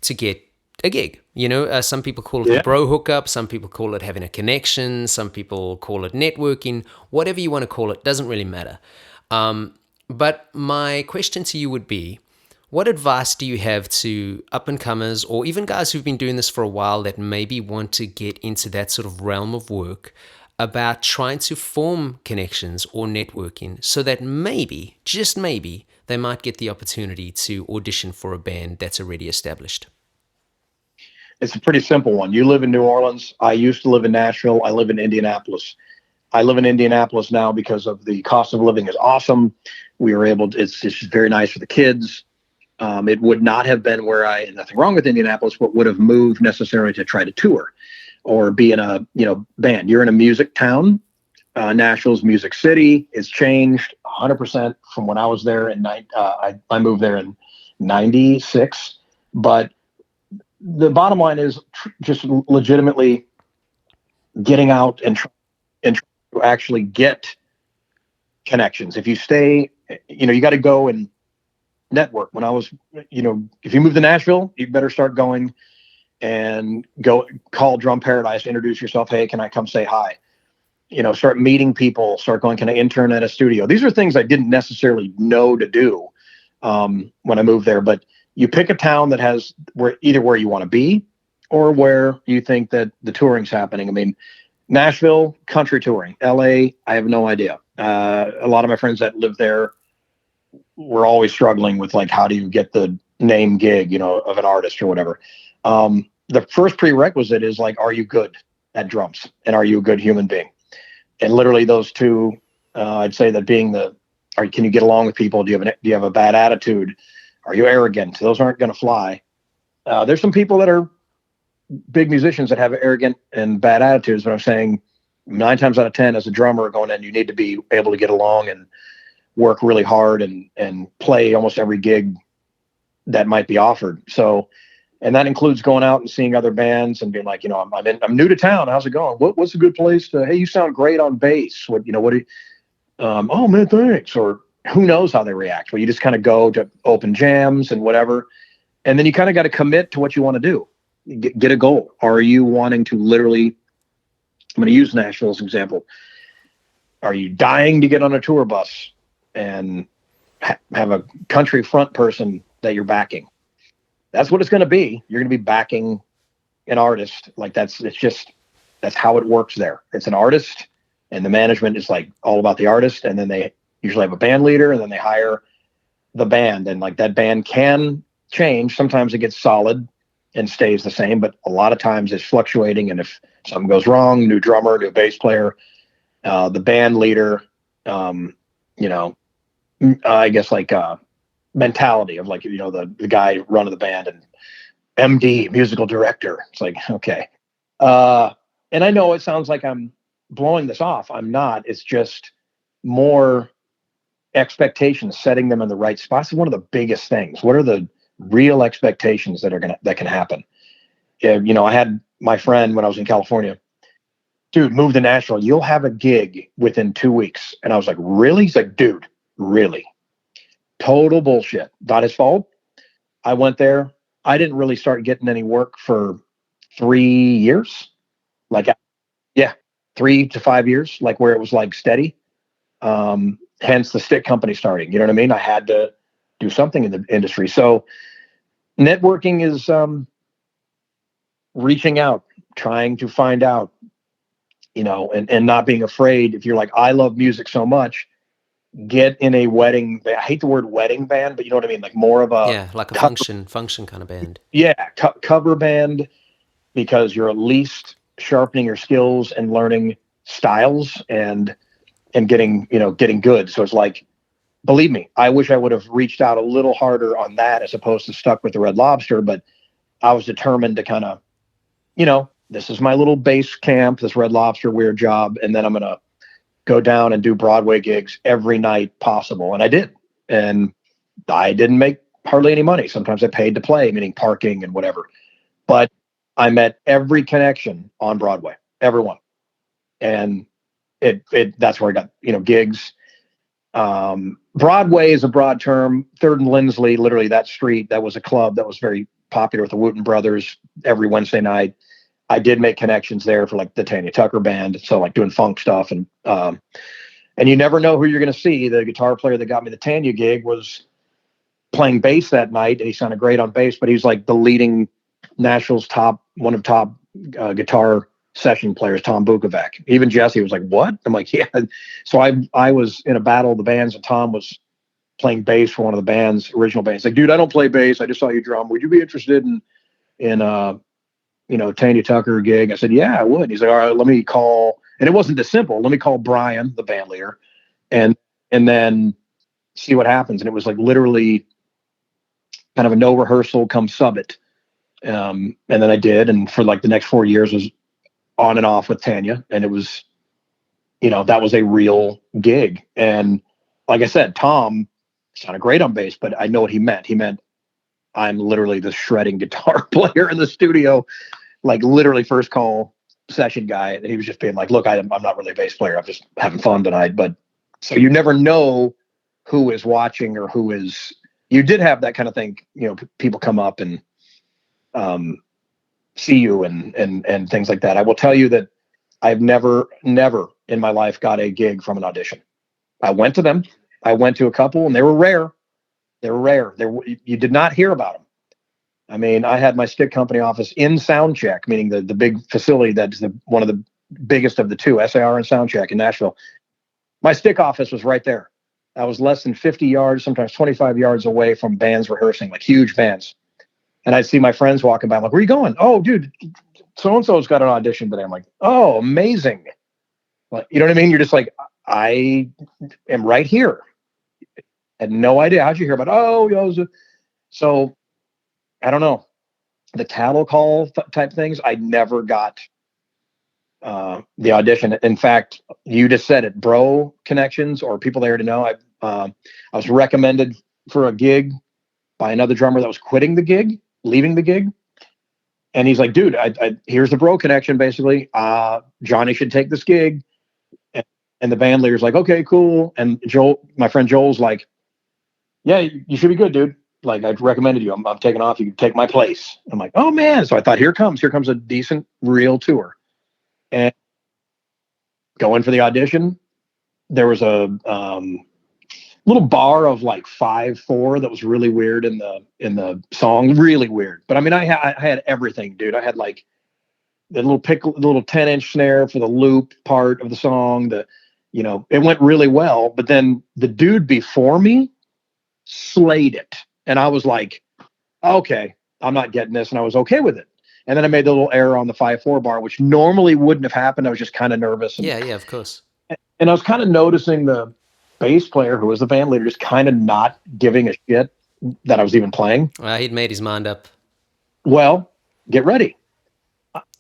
to get a gig. Some people call it the bro hookup. Some people call it having a connection. Some people call it networking. Whatever you want to call it, doesn't really matter. But my question to you would be, what advice do you have to up-and-comers or even guys who've been doing this for a while that maybe want to get into that sort of realm of work about trying to form connections or networking so that maybe, just maybe, they might get the opportunity to audition for a band that's already established? It's a pretty simple one. You live in New Orleans. I used to live in Nashville. I live in Indianapolis. I live in Indianapolis now because of the cost of living is awesome. We were able to, it's just very nice for the kids. It would not have been where nothing wrong with Indianapolis, but would have moved necessarily to try to tour or be in a, band. You're in a music town. Nashville's Music City. It's changed 100% from when I was there. I moved there in 96. But the bottom line is just legitimately getting out and trying to actually get connections. If you stay, you got to go and network. When I was, if you move to Nashville, you better start going and go call Drum Paradise, introduce yourself. Hey, can I come say hi? Start meeting people, start going, can I intern at a studio? These are things I didn't necessarily know to do when I moved there, but you pick a town that has either where you want to be or where you think that the touring's happening. I mean, Nashville, country touring. LA, I have no idea. A lot of my friends that live there were always struggling with like, how do you get the name gig, of an artist or whatever. The first prerequisite is like, are you good at drums and are you a good human being? And literally those two, I'd say that being can you get along with people? Do you have a bad attitude? Are you arrogant? Those aren't going to fly. There's some people that are big musicians that have arrogant and bad attitudes, but I'm saying 9 times out of 10 as a drummer going in, you need to be able to get along and work really hard and play almost every gig that might be offered. So, and that includes going out and seeing other bands and being like, I'm new to town. How's it going? What's a good place to, hey, you sound great on bass. What do you, oh man, thanks. Or who knows how they react. Well, you just kind of go to open jams and whatever. And then you kind of got to commit to what you want to do. Get a goal. Are you wanting to literally, I'm going to use Nashville as an example. Are you dying to get on a tour bus and have a country front person that you're backing? That's what it's going to be. You're going to be backing an artist. Like that's how it works there. It's an artist and the management is like all about the artist. And then they usually have a band leader and then they hire the band. And like that band can change. Sometimes it gets solid and stays the same, but a lot of times it's fluctuating. And if something goes wrong, new drummer, new bass player, the band leader, I guess like mentality of like, the guy running the band and MD, musical director. It's like, okay. And I know it sounds like I'm blowing this off. I'm not. It's just more expectations, setting them in the right spots is one of the biggest things. What are the real expectations that can happen? I had my friend when I was in California, dude, move to Nashville. You'll have a gig within 2 weeks. And I was like, really? He's like, dude, really? Total bullshit. Not his fault. I went there. I didn't really start getting any work for 3 years. Like, yeah, 3 to 5 years, like where it was like steady. Hence the stick company starting. You know what I mean? I had to do something in the industry. So networking is reaching out, trying to find out, and not being afraid. If you're like, I love music so much, get in a wedding. I hate the word wedding band, but you know what I mean? Like more of a like a function kind of band. Yeah, cover band, because you're at least sharpening your skills and learning styles and getting good. So it's like, believe me, I wish I would have reached out a little harder on that as opposed to stuck with the Red Lobster. But I was determined to kind of, this is my little base camp, this Red Lobster weird job, and then I'm gonna go down and do Broadway gigs every night possible. And I did. And I didn't make hardly any money. Sometimes I paid to play, meaning parking and whatever. But I met every connection on Broadway, everyone. And that's where I got, gigs. Broadway is a broad term. 3rd and Lindsley, literally that street, that was a club that was very popular with the Wooten brothers every Wednesday night. I did make connections there for like the Tanya Tucker band. So like doing funk stuff and you never know who you're going to see. The guitar player that got me the Tanya gig was playing bass that night. And he sounded great on bass, but he's like the leading Nashville's one of top guitar session players, Tom Bukovac. Even Jesse was like, what? I'm like, yeah. So I was in a battle of the bands and Tom was playing bass for one of the band's original bands. Like, dude, I don't play bass. I just saw you drum. Would you be interested in Tanya Tucker gig? I said, yeah, I would. He's like, all right, let me call. And it wasn't this simple. Let me call Brian, the band leader, and then see what happens. And it was like literally kind of a no rehearsal, come sub it. And then I did. And for like the next 4 years was on and off with Tanya. And it was, that was a real gig. And like I said, Tom sounded great on bass, but I know what he meant. He meant I'm literally the shredding guitar player in the studio, like literally first call session guy. And he was just being like, look, I'm not really a bass player. I'm just having fun tonight. But so you never know who is watching or who is, you did have that kind of thing, people come up and see you and things like that. I will tell you that I've never in my life got a gig from an audition. I went to them. I went to a couple and they were rare. You did not hear about them. I mean, I had my stick company office in Soundcheck, meaning the big facility that's one of the biggest of the two, SAR and Soundcheck in Nashville. My stick office was right there. I was less than 50 yards, sometimes 25 yards away from bands rehearsing, like huge bands. And I'd see my friends walking by. I'm like, where are you going? Oh, dude, so-and-so's got an audition today. I'm like, oh, amazing. Like, you know what I mean? You're just like, I am right here. Had no idea. How'd you hear about it? Oh, so I don't know. the cattle call type things, I never got the audition. In fact, you just said it, bro connections or people there to know. I was recommended for a gig by another drummer that was quitting the gig, leaving the gig. And he's like, dude, here's the bro connection, basically. Johnny should take this gig. And the band leader's like, okay, cool. And Joel, my friend Joel's like, yeah, you should be good, dude. Like, I've recommended you. I'm taking off. You can take my place. I'm like, oh, man. So I thought, here comes a decent, real tour. And going for the audition, there was a little bar of like 5/4 that was really weird in the song, really weird. But I mean, I had everything, dude. I had like the little 10-inch snare for the loop part of the song. It went really well. But then the dude before me slayed it, and I was like, okay, I'm not getting this, and I was okay with it. And then I made the little error on the 5/4 bar, which normally wouldn't have happened. I was just kind of nervous. Yeah, of course. And I was kind of noticing the bass player, who was the band leader, just kind of not giving a shit that I was even playing. He'd made his mind up. Well, get ready.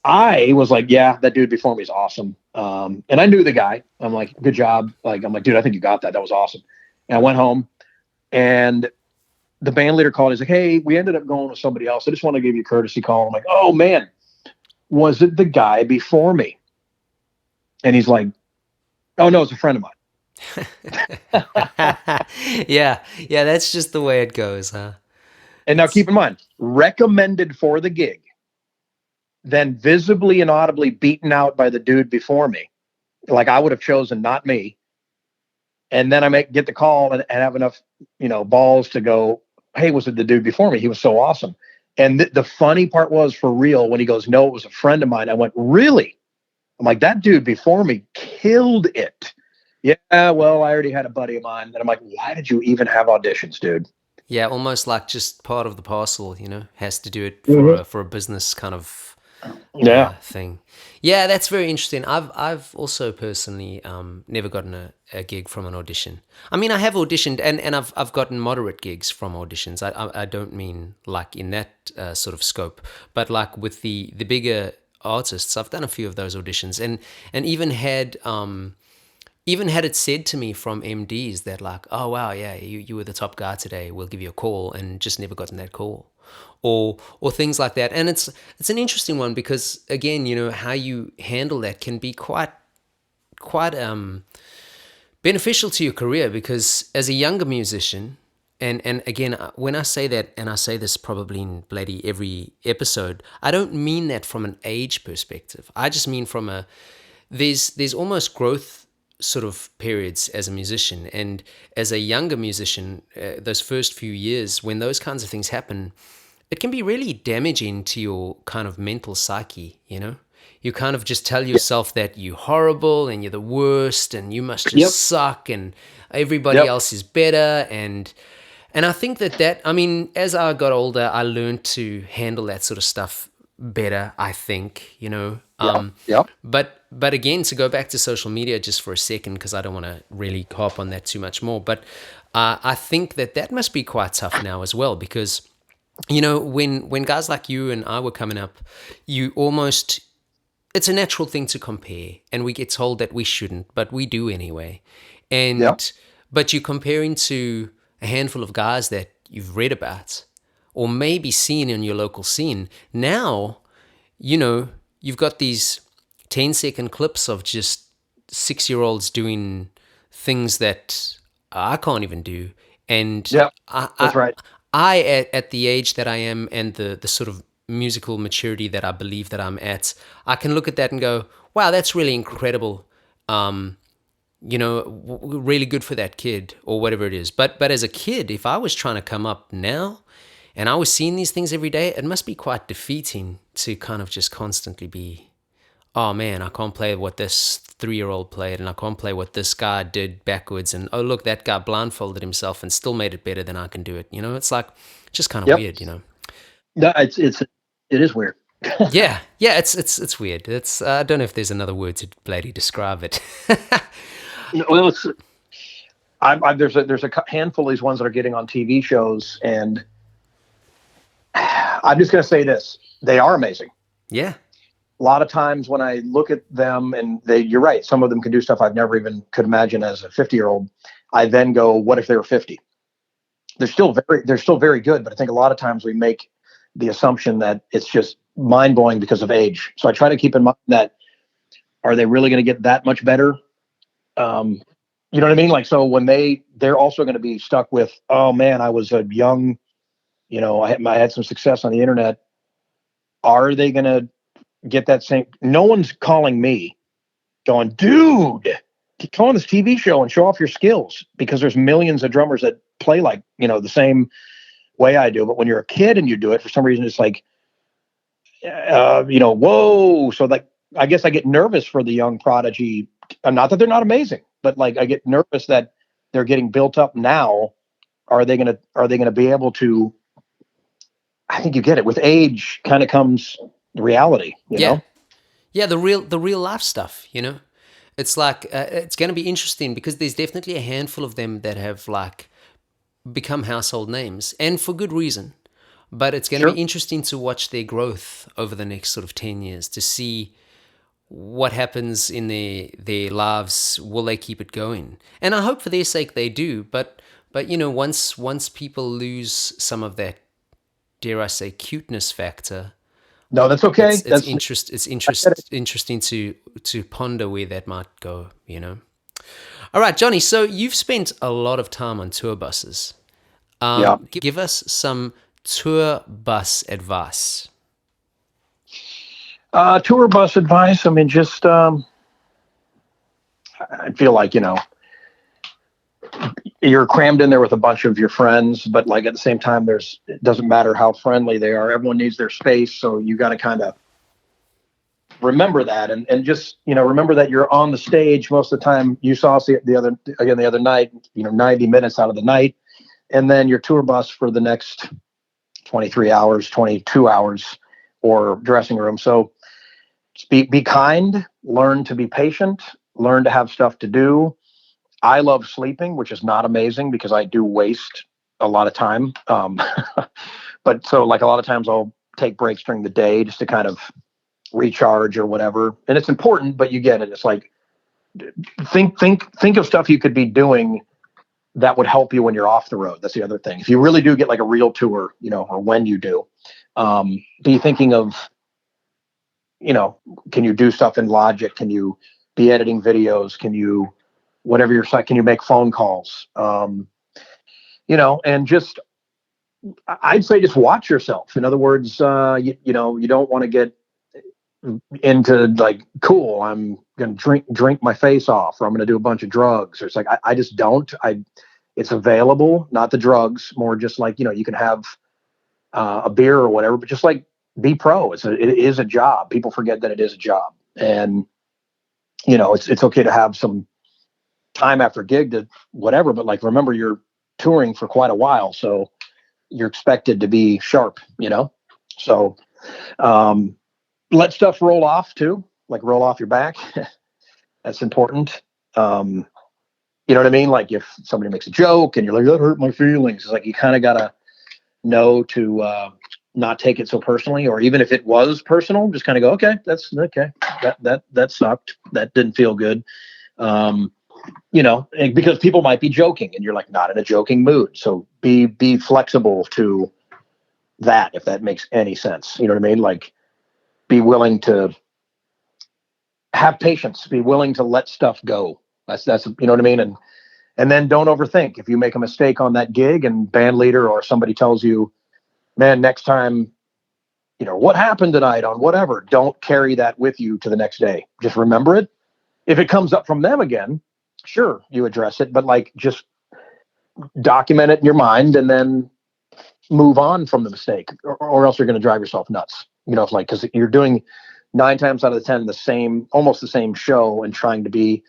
I was like, yeah, that dude before me is awesome. And I knew the guy. I'm like, good job. Like, I'm like, dude, I think you got that. That was awesome. And I went home, and the band leader called. He's like, hey, we ended up going with somebody else. I just want to give you a courtesy call. I'm like, oh, man, was it the guy before me? And he's like, oh, no, it's a friend of mine. Yeah, that's just the way it goes, huh? And now keep in mind, recommended for the gig, then visibly and audibly beaten out by the dude before me. Like, I would have chosen not me. And then I get the call and have enough, balls to go, hey, was it the dude before me? He was so awesome. And the funny part was, for real, when he goes, no, it was a friend of mine. I went, really? I'm like, that dude before me killed it. Yeah, well, I already had a buddy of mine. And I'm like, why did you even have auditions, dude? Yeah, almost like just part of the parcel, has to do it for a business kind of thing. Yeah, that's very interesting. I've also personally never gotten a gig from an audition. I mean, I have auditioned and I've gotten moderate gigs from auditions. I don't mean like in that sort of scope, but like with the bigger artists, I've done a few of those auditions and even had it said to me from MDs that like, oh wow, yeah, you were the top guy today, we'll give you a call, and just never gotten that call. Or things like that. And it's an interesting one because, again, how you handle that can be quite beneficial to your career, because as a younger musician, and again, when I say that, and I say this probably in bloody every episode, I don't mean that from an age perspective. I just mean from there's almost growth sort of periods as a musician. And as a younger musician, those first few years, when those kinds of things happen, it can be really damaging to your kind of mental psyche, You kind of just tell yourself that you're horrible and you're the worst and you must just suck and everybody else is better. And I think that, I mean, as I got older, I learned to handle that sort of stuff better, I think, But again, to go back to social media just for a second, because I don't want to really harp on that too much more, but I think that must be quite tough now as well, because when guys like you and I were coming up, it's a natural thing to compare, and we get told that we shouldn't, but we do anyway. But you're comparing to a handful of guys that you've read about or maybe seen in your local scene. Now, you've got these 10-second clips of just 6-year-olds doing things that I can't even do. And that's right. I at the age that I am and the sort of musical maturity that I believe that I'm at, I can look at that and go, wow, that's really incredible. Really good for that kid or whatever it is. But as a kid, if I was trying to come up now and I was seeing these things every day, it must be quite defeating to kind of just constantly be, oh man, I can't play what this 3-year-old played, and I can't play what this guy did backwards, and oh look, that guy blindfolded himself and still made it better than I can do it. It's like just kind of weird, No, it is weird. yeah, it's weird. It's I don't know if there's another word to bloody describe it. Well, there's a handful of these ones that are getting on TV shows, and I'm just going to say this. They are amazing. Yeah. A lot of times when I look at them and you're right. Some of them can do stuff I've never even could imagine as a 50-year-old. I then go, what if they were 50? They're still very good. But I think a lot of times we make the assumption that it's just mind blowing because of age. So I try to keep in mind that, are they really going to get that much better? You know what I mean? Like, so when they're also going to be stuck with, oh man, I was a young, I had some success on the internet. Are they going to get that same? No one's calling me going, dude, come on this TV show and show off your skills, because there's millions of drummers that play like, the same way I do. But when you're a kid and you do it, for some reason, it's like, whoa. So like, I guess I get nervous for the young prodigy. Not that they're not amazing, but like I get nervous that they're getting built up now. Are they gonna be able to? I think you get it. With age kind of comes reality, you know? Yeah, the real life stuff, It's like, it's going to be interesting because there's definitely a handful of them that have like become household names, and for good reason. But it's going to be interesting to watch their growth over the next sort of 10 years to see what happens in their lives. Will they keep it going? And I hope for their sake they do. But once people lose some of that, dare I say, cuteness factor. No, that's okay. Interesting to ponder where that might go. All right, Johnny. So you've spent a lot of time on tour buses. Give us some tour bus advice. Tour bus advice. I mean, just I feel like you're crammed in there with a bunch of your friends, but like at the same time, it doesn't matter how friendly they are. Everyone needs their space, so you got to kind of remember that, and just remember that you're on the stage most of the time. You saw us the other night, 90 minutes out of the night, and then your tour bus for the next 23 hours, 22 hours, or dressing room. So be kind, learn to be patient, learn to have stuff to do. I love sleeping, which is not amazing because I do waste a lot of time. But so like a lot of times I'll take breaks during the day just to kind of recharge or whatever. And it's important, but you get it. It's like, think of stuff you could be doing that would help you when you're off the road. That's the other thing. If you really do get like a real tour, or when you do, be thinking of, can you do stuff in Logic? Can you be editing videos? Can you, whatever your site, can you make phone calls? And just, I'd say just watch yourself. In other words, you don't want to get into like, cool, I'm going to drink my face off, or I'm going to do a bunch of drugs. Or it's like, I just don't, it's available, not the drugs, more just like, you can have a beer or whatever, but just like be pro. It is a job. People forget that it is a job. And, it's okay to have some time after gig to whatever, but like, remember you're touring for quite a while. So you're expected to be sharp, so, let stuff roll off too, like roll off your back. That's important. You know what I mean? Like if somebody makes a joke and you're like, that hurt my feelings. It's like, you kind of got to know to, not take it so personally, or even if it was personal, just kind of go, okay, that's okay. That sucked. That didn't feel good. Because people might be joking and you're like not in a joking mood. So be flexible to that, if that makes any sense. You know what I mean? Like be willing to have patience, be willing to let stuff go. That's, you know what I mean? And then don't overthink. If you make a mistake on that gig and band leader or somebody tells you, man, next time, what happened tonight on whatever, don't carry that with you to the next day. Just remember it. If it comes up from them again, sure, you address it, but like just document it in your mind and then move on from the mistake, or else you're going to drive yourself nuts. Because you're doing 9 times out of 10 almost the same show, and trying to be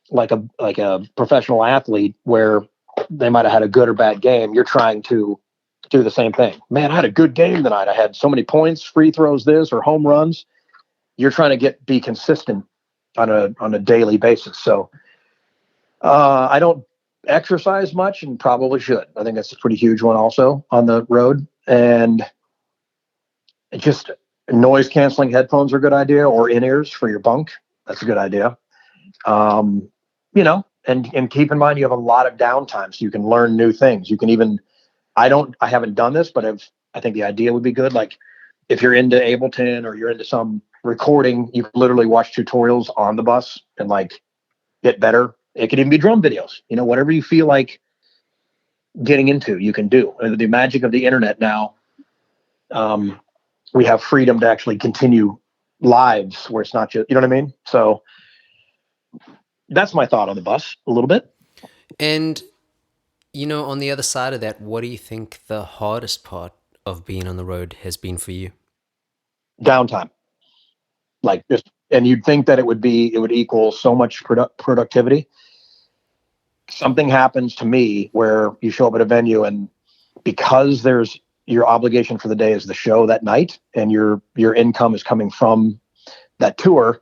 like a professional athlete where they might have had a good or bad game. You're trying to do the same thing. Man, I had a good game tonight. I had so many points, free throws, this, or home runs. You're trying to be consistent on a daily basis. So I don't exercise much, and probably should. I think that's a pretty huge one also on the road. And just noise canceling headphones are a good idea, or in-ears for your bunk. That's a good idea. And keep in mind, you have a lot of downtime, so you can learn new things. You can even, I haven't done this, but I think the idea would be good. Like if you're into Ableton or you're into some recording, you can literally watch tutorials on the bus and like get better. It could even be drum videos, whatever you feel like getting into, you can do. And the magic of the internet now, we have freedom to actually continue lives where it's not just, you know what I mean? So that's my thought on the bus a little bit. And, on the other side of that, what do you think the hardest part of being on the road has been for you? Downtime. Like just, and you'd think that it would equal so much productivity. Something happens to me where you show up at a venue, and because there's your obligation for the day is the show that night, and your income is coming from that tour,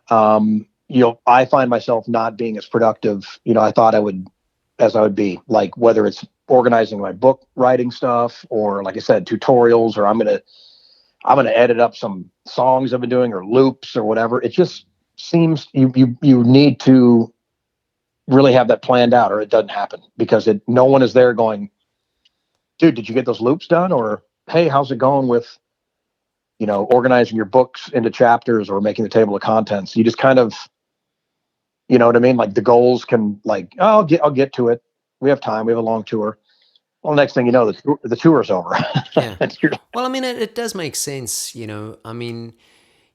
I find myself not being as productive, I thought I would be, like whether it's organizing my book writing stuff, or like I said, tutorials, or I'm going to edit up some songs I've been doing, or loops or whatever. It just seems you need to really have that planned out, or it doesn't happen, because no one is there going, dude, did you get those loops done? Or, hey, how's it going with, organizing your books into chapters or making the table of contents? You just kind of, you know what I mean? Like the goals can like, oh, I'll get to it. We have time. We have a long tour. Well, next thing you know, the tour's over. Yeah. Well, I mean, it does make sense, I mean,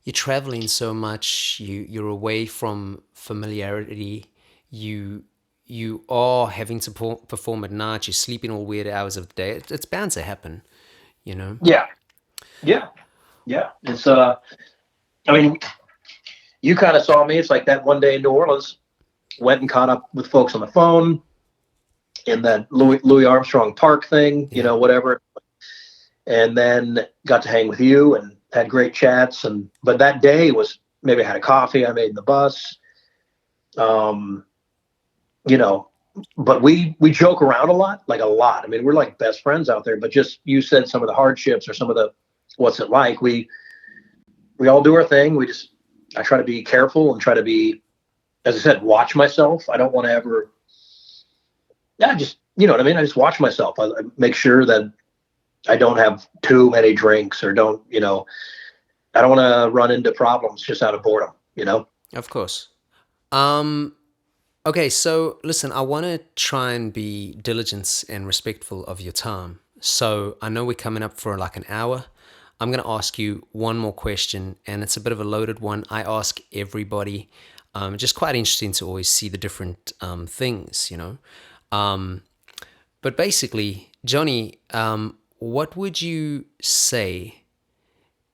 you're traveling so much, you're away from familiarity, you are having to perform at night, you're sleeping all weird hours of the day. It's bound to happen, Yeah. It's I mean, you kind of saw me. It's like that one day in New Orleans, went and caught up with folks on the phone in that Louis Armstrong Park thing, whatever. And then got to hang with you and had great chats. But that day was, maybe I had a coffee I made in the bus. But we joke around a lot. I mean, we're like best friends out there, but just, you said some of the hardships or some of the, what's it like? We all do our thing. I try to be careful and try to be, as I said, watch myself. I don't want to ever, just, you know what I mean? I just watch myself. I make sure that I don't have too many drinks, or don't, I don't want to run into problems just out of boredom, Of course. Okay, so listen, I want to try and be diligent and respectful of your time. So I know we're coming up for like an hour. I'm going to ask you one more question, and it's a bit of a loaded one. I ask everybody. Just quite interesting to always see the different things, But basically, Johnny, what would you say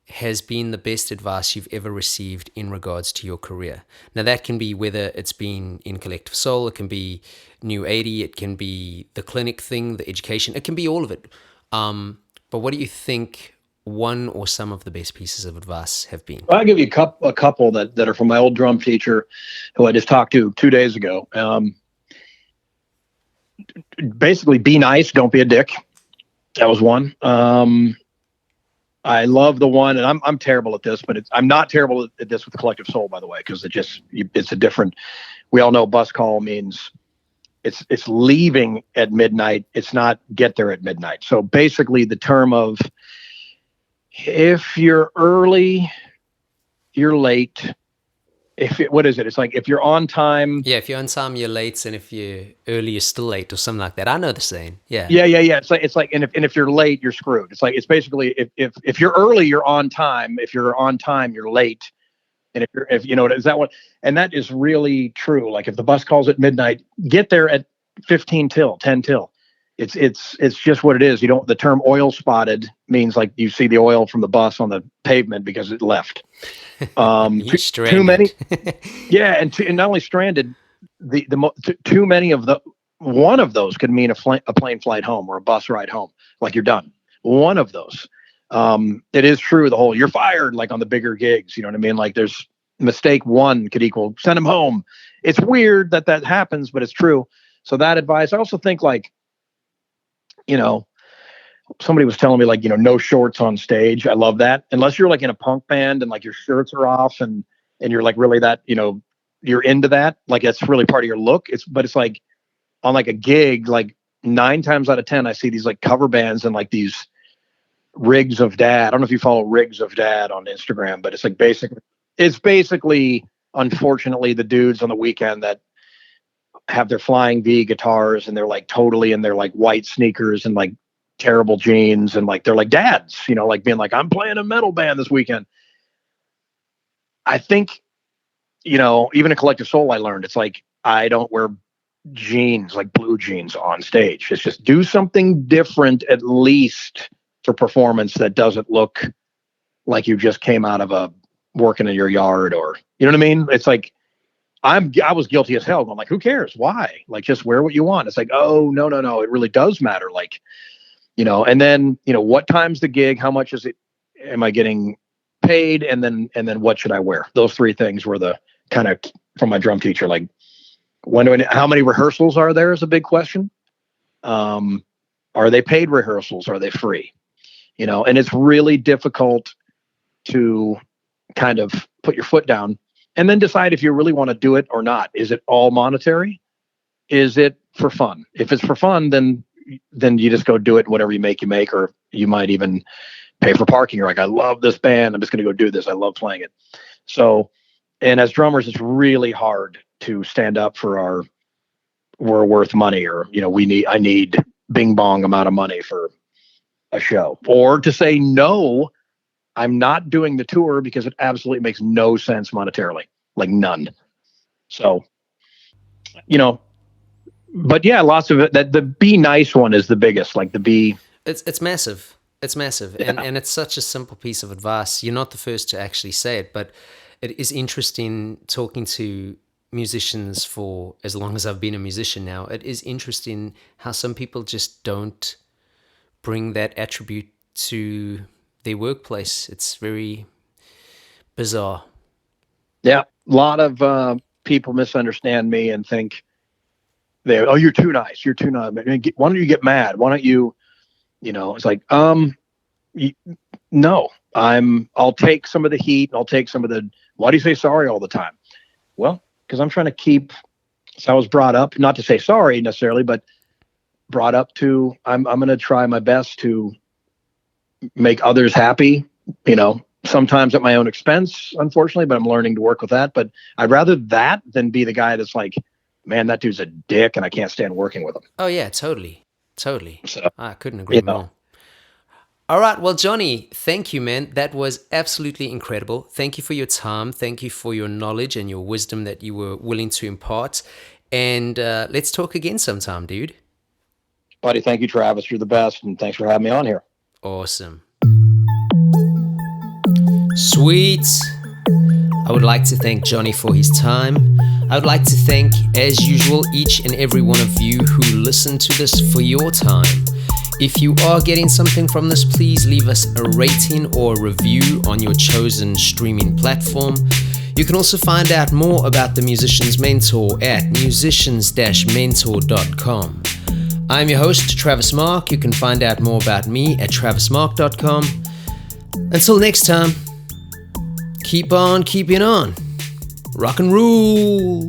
has been the best advice you've ever received in regards to your career? Now, that can be whether it's been in Collective Soul, it can be Nu80, it can be the clinic thing, the education, it can be all of it. But what do you think one or some of the best pieces of advice have been? I'll give you a couple that are from my old drum teacher, who I just talked to 2 days ago. Basically, be nice, don't be a dick. That was one. I love the one, and I'm terrible at this, but I'm not terrible at this with the Collective Soul, by the way, because it's a different. We all know bus call means it's leaving at midnight. It's not get there at midnight. So basically, the term of, if you're early, you're late. What is it? It's like if you're on time. Yeah, if you're on time, you're late, and if you're early, you're still late, or something like that. I know the saying. Yeah. Yeah. It's like, and if you're late, you're screwed. It's basically if you're early, you're on time. If you're on time, you're late. And if you know, is that what? And that is really true. Like if the bus calls at midnight, get there at 10 till. It's just what it is. The term oil spotted means like you see the oil from the bus on the pavement because it left. Too many. Yeah. And not only stranded, too many of one of those could mean a plane flight home or a bus ride home. Like you're done. One of those. It is true. The whole, you're fired, like on the bigger gigs, you know what I mean? Like there's mistake one could equal send them home. It's weird that happens, but it's true. So that advice, I also think like, somebody was telling me like, no shorts on stage. I love that. Unless you're like in a punk band and like your shirts are off and you're like really that, you're into that. Like that's really part of your look. But it's like on like a gig, like 9 times out of 10, I see these like cover bands and like these Rigs of Dad. I don't know if you follow Rigs of Dad on Instagram, but it's like basically, unfortunately, the dudes on the weekend that have their Flying V guitars and they're like totally in their like white sneakers and like terrible jeans and like they're like dads, like being like, I'm playing a metal band this weekend. I think, even in Collective Soul, I learned it's like I don't wear jeans, like blue jeans on stage. It's just do something different, at least for performance, that doesn't look like you just came out of working in your yard, or you know what I mean? It's like I was guilty as hell. I'm like, who cares? Why? Like, just wear what you want. It's like, oh no, it really does matter. Like, and then what time's the gig? How much is it? Am I getting paid? And then what should I wear? Those 3 things were the kind of from my drum teacher. Like, how many rehearsals are there is a big question. Are they paid rehearsals? Are they free? And it's really difficult to kind of put your foot down and then decide if you really want to do it or not. Is it all monetary? Is it for fun? If it's for fun, then you just go do it. Whatever you make, or you might even pay for parking. You're like, I love this band. I'm just going to go do this. I love playing it. So, and as drummers, it's really hard to stand up for we're worth money, or, I need bing bong amount of money for a show, or to say, no, I'm not doing the tour because it absolutely makes no sense monetarily, like none. So, but yeah, lots of it. That the be nice one is the biggest, like the be. It's massive. It's massive. Yeah. And it's such a simple piece of advice. You're not the first to actually say it, but it is interesting talking to musicians for as long as I've been a musician now. It is interesting how some people just don't bring that attribute to their workplace. It's very bizarre. Yeah, a lot of people misunderstand me and think you're too nice. You're too nice. Why don't you get mad? Why don't you? It's like no. I'll take some of the heat. I'll take some of the. Why do you say sorry all the time? Well, because I'm trying to keep. So I was brought up not to say sorry necessarily, but brought up to I'm going to try my best to make others happy, sometimes at my own expense, unfortunately, but I'm learning to work with that. But I'd rather that than be the guy that's like, man, that dude's a dick and I can't stand working with him. Oh yeah, totally. So, I couldn't agree more. All right. Well, Johnny, thank you, man. That was absolutely incredible. Thank you for your time. Thank you for your knowledge and your wisdom that you were willing to impart. And let's talk again sometime, dude. Buddy, thank you, Travis. You're the best. And thanks for having me on here. Awesome. Sweet. I would like to thank Johnny for his time. I would like to thank, as usual, each and every one of you who listened to this for your time. If you are getting something from this, please leave us a rating or a review on your chosen streaming platform. You can also find out more about the Musician's Mentor at musicians-mentor.com. I'm your host, Travis Mark. You can find out more about me at travismark.com. Until next time, keep on keeping on. Rock and roll.